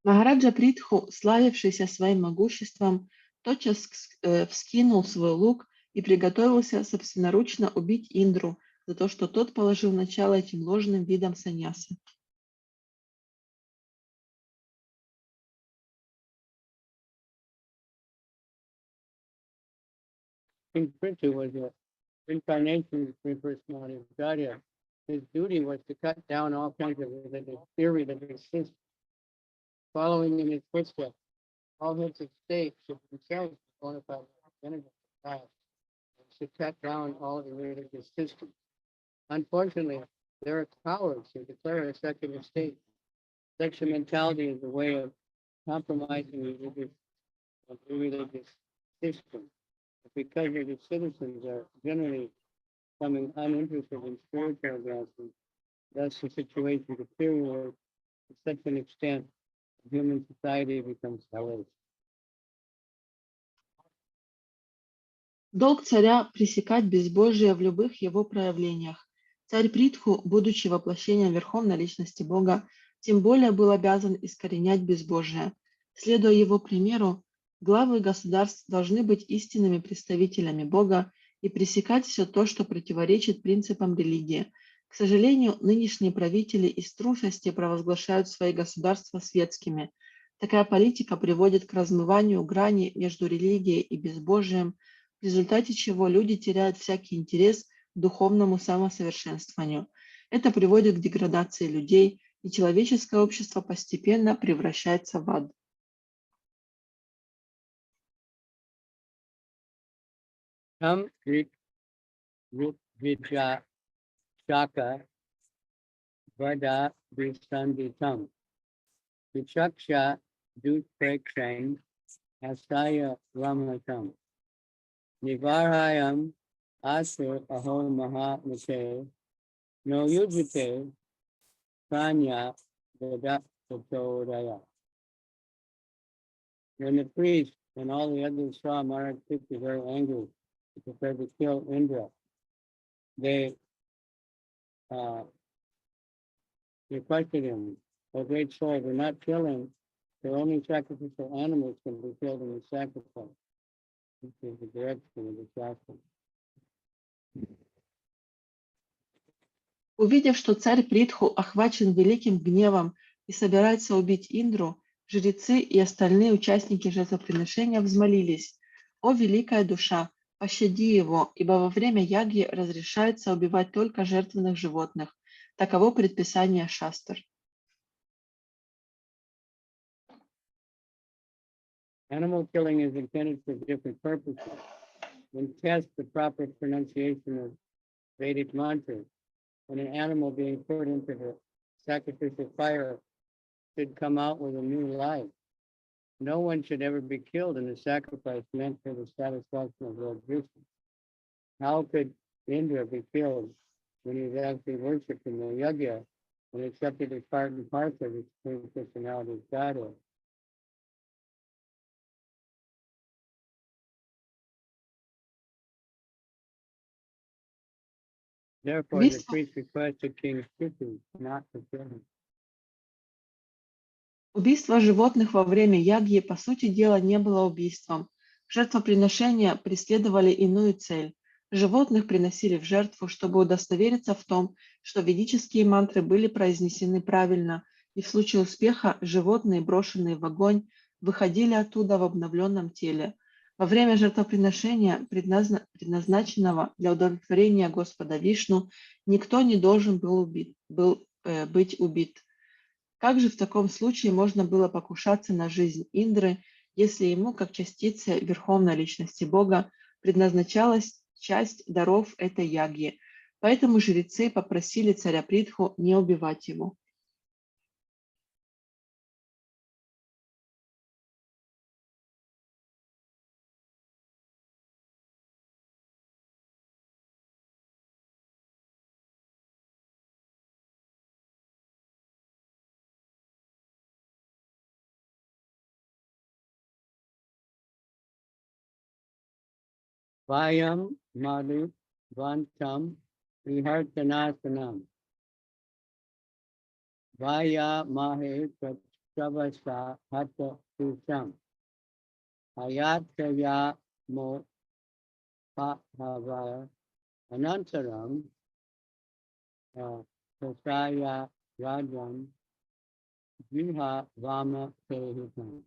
Махараджа Притху, славившийся своим могуществом, тотчас вскинул свой лук и приготовился собственноручно убить Индру за то, что тот положил начало этим ложным видам саньясы. King Prithu was an incarnation of the Supreme Personality of Godhead. His duty was to cut down all kinds of religious theory that exists, following in his footsteps. All heads of state should themselves be bona fide representatives of God, and should cut down all the religious systems. Unfortunately, there are cowards who declare a secular state. Such a mentality is a way of compromising the religious system. Because the citizens are generally becoming uninterested in spiritual advancement, thus the situation deteriorates to such an extent that human society becomes hellish. Долг царя пресекать безбожие в любых его проявлениях. Царь Притху, будучи воплощением Верховной Личности Бога, тем более был обязан искоренять безбожие. Следуя его примеру, главы государств должны быть истинными представителями Бога и пресекать все то, что противоречит принципам религии. К сожалению, нынешние правители из трусости провозглашают свои государства светскими. Такая политика приводит к размыванию грани между религией и безбожием, в результате чего люди теряют всякий интерес к духовному самосовершенствованию. Это приводит к деградации людей, и человеческое общество постепенно превращается в ад. Tam Vidya Shaka Vada Visanditam Vichaksha Dutprekshang Asaya Ramatam Nivarayam Asur Aho Mahamate No Yujite Pranya Vedatodaya. When the priest and all the others saw Maharaj Prithvi very angry, prepared to kill Indra, they requested him, "O great soul, do not kill him. For only sacrificial animals can be killed in the sacrifice." This is the direction of the Shastra. Увидев, что царь Притху охвачен великим гневом и собирается убить Индру, жрецы и остальные участники жертвоприношения взмолились: «О великая душа, пощади его, ибо во время ягьи разрешается убивать только жертвенных животных. Таково предписание шастр». Animal killing is intended for different purposes. When test the proper pronunciation of Vedic mantras, when an animal being put into the sacrificial fire should come out with a new life. No one should ever be killed in a sacrifice meant for the satisfaction of Lord Krishna. How could Indra be killed when he was actually worshipped in the yajna and accepted as part and parcel of the Supreme Personality of Godhead? Therefore, the priest requested King Prithu not to kill him. Убийство животных во время ягьи, по сути дела, не было убийством. Жертвоприношения преследовали иную цель. Животных приносили в жертву, чтобы удостовериться в том, что ведические мантры были произнесены правильно, и в случае успеха животные, брошенные в огонь, выходили оттуда в обновленном теле. Во время жертвоприношения, предназначенного для удовлетворения Господа Вишну, никто не должен быть убит. Как же в таком случае можно было покушаться на жизнь Индры, если ему, как частице Верховной Личности Бога, предназначалась часть даров этой ягьи? Поэтому жрецы попросили царя Притху не убивать его. Vayam Mali Vantam Vihartanasanam Vaya Mahe Chavasa Hata Susam Ayataya Mo Pahava Anantaram Kasaya Rajan Jiha Vama Tehitam.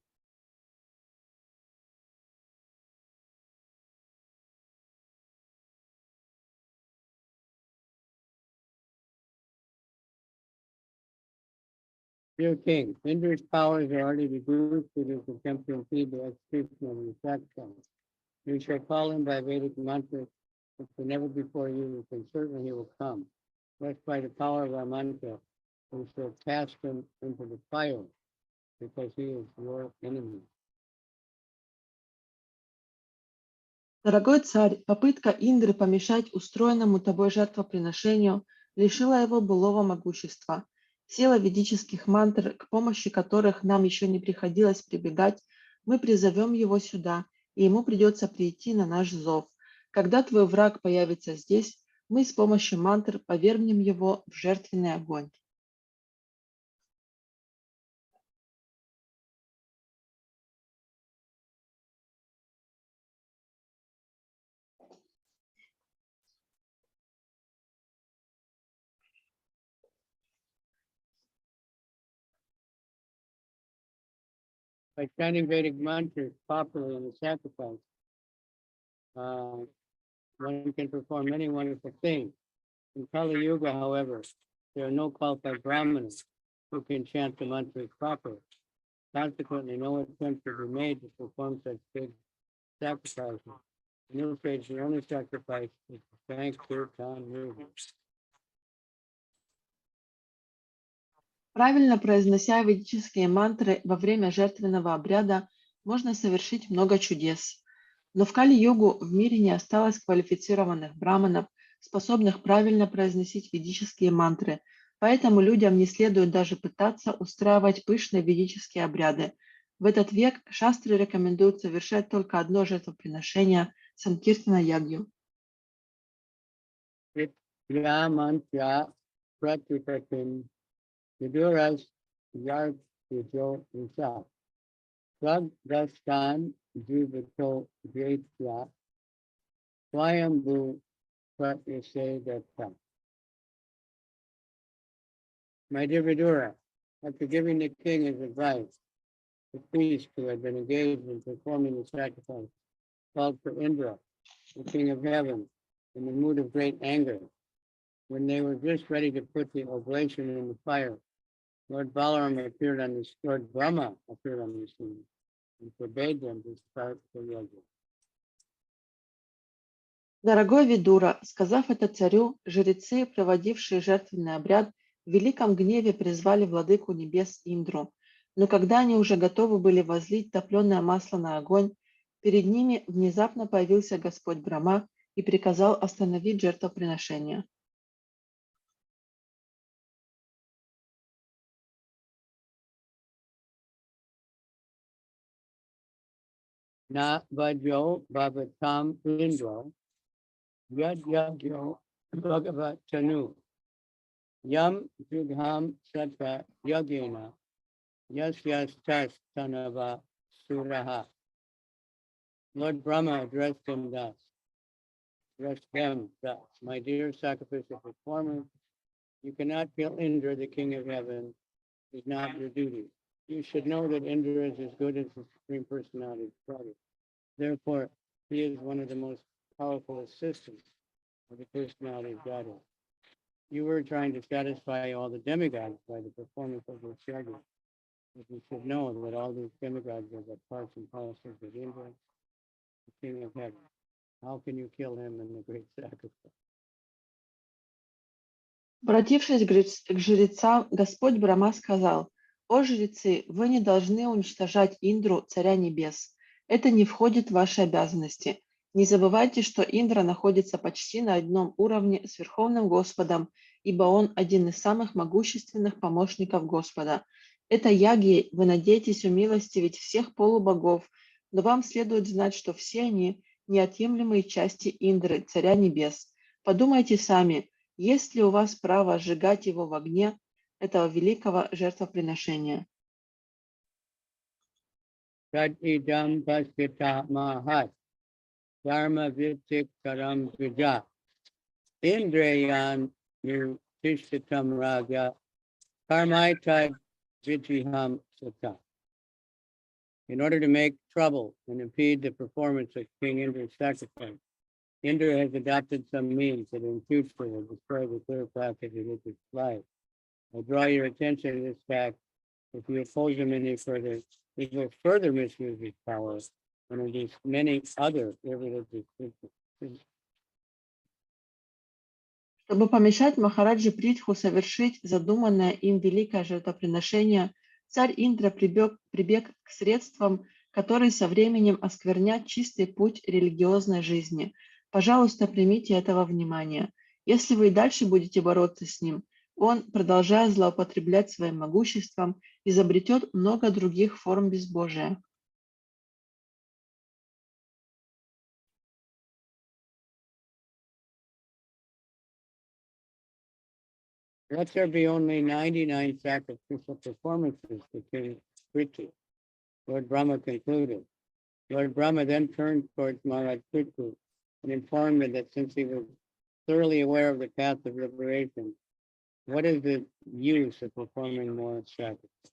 Dear King, Indra's powers are already reduced to his attempt to impede the execution of the sacrifice. You shall call him by Vedic mantras, which were never before used, and certainly he will come. Thus, by the power of our mantra, we shall cast him into the fire, because he is your enemy. Дорогой царь, попытка Индры помешать устроенному тобой жертвоприношению лишила его былого могущества. Сила ведических мантр, к помощи которых нам еще не приходилось прибегать, мы призовем его сюда, и ему придется прийти на наш зов. Когда твой враг появится здесь, мы с помощью мантр повергнем его в жертвенный огонь. By chanting Vedic mantras properly in the sacrifice, one can perform many wonderful things. In Kali Yuga, however, there are no qualified brahmanas who can chant the mantras properly. Consequently, no attempt will be made to perform such big sacrifices. In this case, the only sacrifice is to thank Kirtan movement. Правильно произнося ведические мантры во время жертвенного обряда, можно совершить много чудес. Но в Кали-югу в мире не осталось квалифицированных браманов, способных правильно произносить ведические мантры, поэтому людям не следует даже пытаться устраивать пышные ведические обряды. В этот век шастры рекомендуют совершать только одно жертвоприношение – санкиртана ягью. Viduras Yard Vijo Visa. Swagdastan Jivato Gretya Swayambhu Pratyase Datta. My dear Vidura, after giving the king his advice, the priest who had been engaged in performing the sacrifice called for Indra, the king of heaven, in the mood of great anger. When they were just ready to put the oblation in the fire, Lord Balaram appeared on the Lord Brahma appeared on the scene and forbade them to start the yoga. Дорогой Видура, сказав это царю, жрецы, проводившие жертвенный обряд, в великом гневе призвали владыку небес Индру. Но когда они уже готовы были возлить топленое масло на огонь, перед ними внезапно появился Господь Брахма и приказал остановить жертвоприношение. Na Vajo Bhagavatam Indra Yad Yagyo Bhagavatanu Yam Jugham Sattva Yagena Yas yas tas tanava suraha. Lord Brahma addressed him thus. Addressed them thus. My dear sacrificial performers, you cannot kill Indra, the king of heaven. It is not your duty. You should know that Indra is as good as the Supreme Personality of Godhead. Therefore, he is one of the most powerful assistants of the Personality of Godhead. You were trying to satisfy all the demigods by the performance of your yajna. But you should know that all these demigods are the parts and parcels of Indra, the king of heaven. How can you kill him in the great sacrifice? Обратившись к жрецам, Господь Брахма сказал: «О жрецы, вы не должны уничтожать Индру, царя небес. Это не входит в ваши обязанности. Не забывайте, что Индра находится почти на одном уровне с Верховным Господом, ибо он один из самых могущественных помощников Господа. Это яги, вы надеетесь умилостивить всех полубогов, но вам следует знать, что все они неотъемлемые части Индры, царя небес. Подумайте сами, есть ли у вас право сжигать его в огне этого великого жертвоприношения?» Idam paskita mahat dharma vitik karam vija indrayan nutishtatam raga karmaita vijiham sata. In order to make trouble and impede the performance of King Indra's sacrifice, Indra has adopted some means that in future will destroy the clear path of religious life. I draw your attention to this fact. If you oppose him any further, he will further misuse his power and induce many other irreligious people. Чтобы помешать Махараджи Притху совершить задуманное им великое жертвоприношение, царь Индра прибег к средствам, которые со временем осквернят чистый путь религиозной жизни. Пожалуйста, примите этого внимания. Если вы и дальше будете бороться с ним, он, продолжая злоупотреблять своим могуществом, изобретет много других форм безбожия. Let there be only 99 sacrificial performances for King Prithu. Lord Brahma concluded. Lord Brahma then turned towards Maharaj Prithu and informed him that since he was thoroughly aware of the path of liberation, what is the use of performing more sacrifices?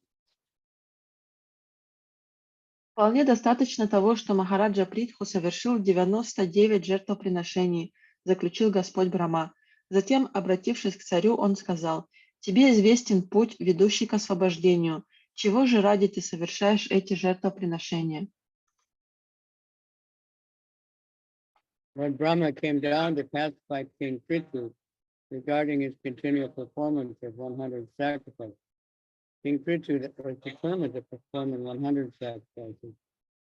Вполне достаточно того, что Махараджа Притху совершил 99 жертвоприношений, заключил Господь Брахма. Затем, обратившись к царю, он сказал: «Тебе известен путь, ведущий к освобождению. Чего же ради ты совершаешь эти жертвоприношения?» Lord Brahma came down to pacify King Prithu regarding his continual performance of 100 sacrifices. King Prithu was determined to perform 100 sacrifices,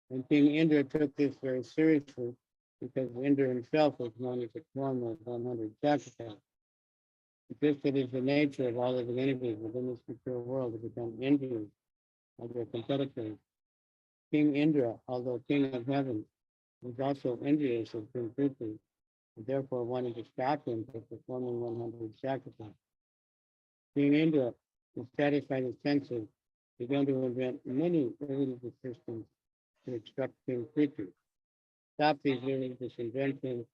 and King Indra took this very seriously because Indra himself was known to perform 100 sacrifices. This it is the nature of all of the entities within this material world to become envious of their competitors. King Indra, although king of heaven, was also envious of King Prithu, and therefore wanted to stop him from performing 100 sacrifices. King Indra, to satisfy his senses, began to invent many religious systems to obstruct King Prithu. To stop these religious inventions,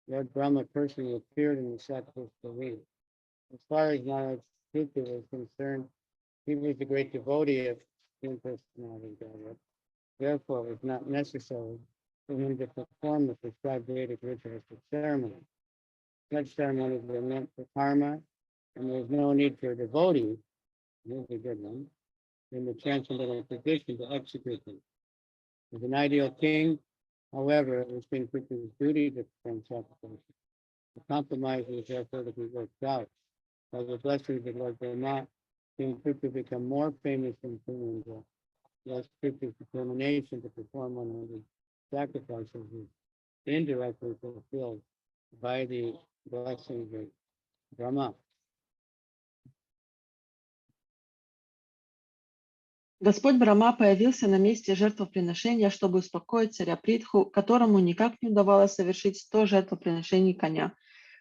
Lord Brahma personally appeared in the sacrificial arena. As far as Maharaj Prithu was concerned, he was the great devotee of Supreme Personality of Godhead. Therefore, it was not necessary for him to perform the prescribed Vedic ritualistic ceremony. Such ceremonies were meant for karma, and there was no need for a devotee, here's a good one, in the transcendental position to execute them. As an ideal king, however, it was King Prithu's duty to perform sacrifices. The compromise was therefore to be worked out. By the blessings of Lord Brahma, King Prithu became more famous than King Indra. Thus, Prithu's determination to perform 100 sacrifices is indirectly fulfilled by the blessings of Brahma. Господь Брахма появился на месте жертвоприношения, чтобы успокоить царя Притху, которому никак не удавалось совершить 100 жертвоприношений коня.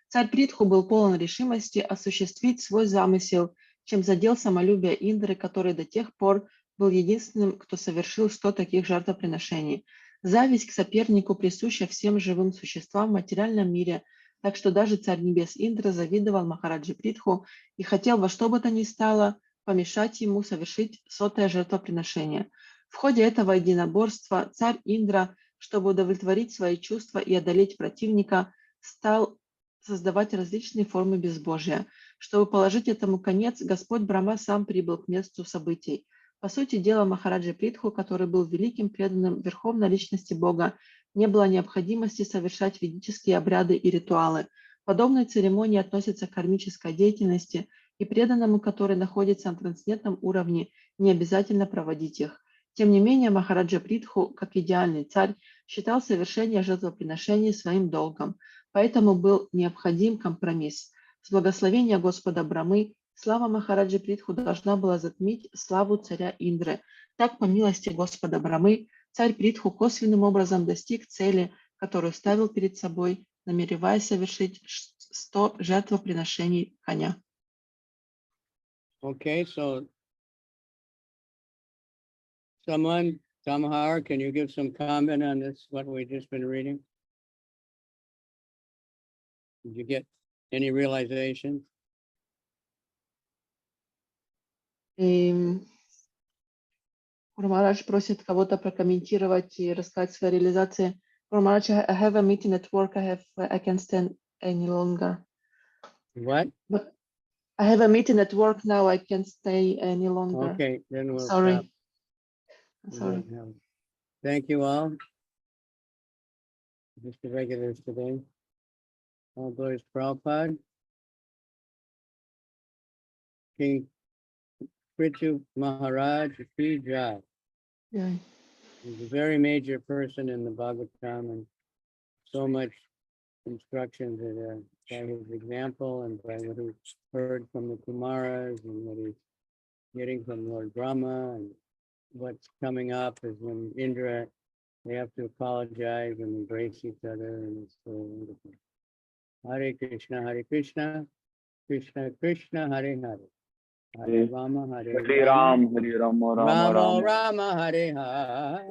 Царь Притху был полон решимости осуществить свой замысел, чем задел самолюбие Индры, который до тех пор был единственным, кто совершил 100 таких жертвоприношений. Зависть к сопернику присуща всем живым существам в материальном мире, так что даже царь небес Индра завидовал Махараджи Притху и хотел во что бы то ни стало помешать ему совершить 100-е жертвоприношение. В ходе этого единоборства царь Индра, чтобы удовлетворить свои чувства и одолеть противника, стал создавать различные формы безбожия. Чтобы положить этому конец, Господь Брахма сам прибыл к месту событий. По сути дела, Махараджи Притху, который был великим преданным верховной личности Бога, не было необходимости совершать ведические обряды и ритуалы. Подобные церемонии относятся к кармической деятельности, и преданному, который находится на трансцендентном уровне, не обязательно проводить их. Тем не менее, Махараджа Притху, как идеальный царь, считал совершение жертвоприношений своим долгом, поэтому был необходим компромисс. С благословения Господа Брамы слава Махараджи Притху должна была затмить славу царя Индры. Так, по милости Господа Брамы, царь Притху косвенным образом достиг цели, которую ставил перед собой, намереваясь совершить 100 жертвоприношений коня. Okay, so someone, Samhar, can you give some comment on this, what we've just been reading? Did you get any realization? Марадж просит кого-то прокомментировать и рассказать свои реализации. Марадж, I have a meeting at work. I can't stand any longer. What? But I have a meeting at work now. I can't stay any longer. Okay, then we'll Sorry. stop. Sorry. Thank you all. Just the regulars today. All glories to Prabhupada. King Prithu Maharaj Ki Jai. Yeah. He's a very major person in the Bhagavatam, and so much instructions by his example and by what he heard from the Kumaras and what he's getting from Lord Brahma. And what's coming up is when Indra, they have to apologize and embrace each other, and it's so wonderful. Hare Krishna, Krishna Krishna, Hare Hare. Hare Rama, Hare Hare Ram, Hare Rama, Rama Rama Rama. Rama, Hare Hare.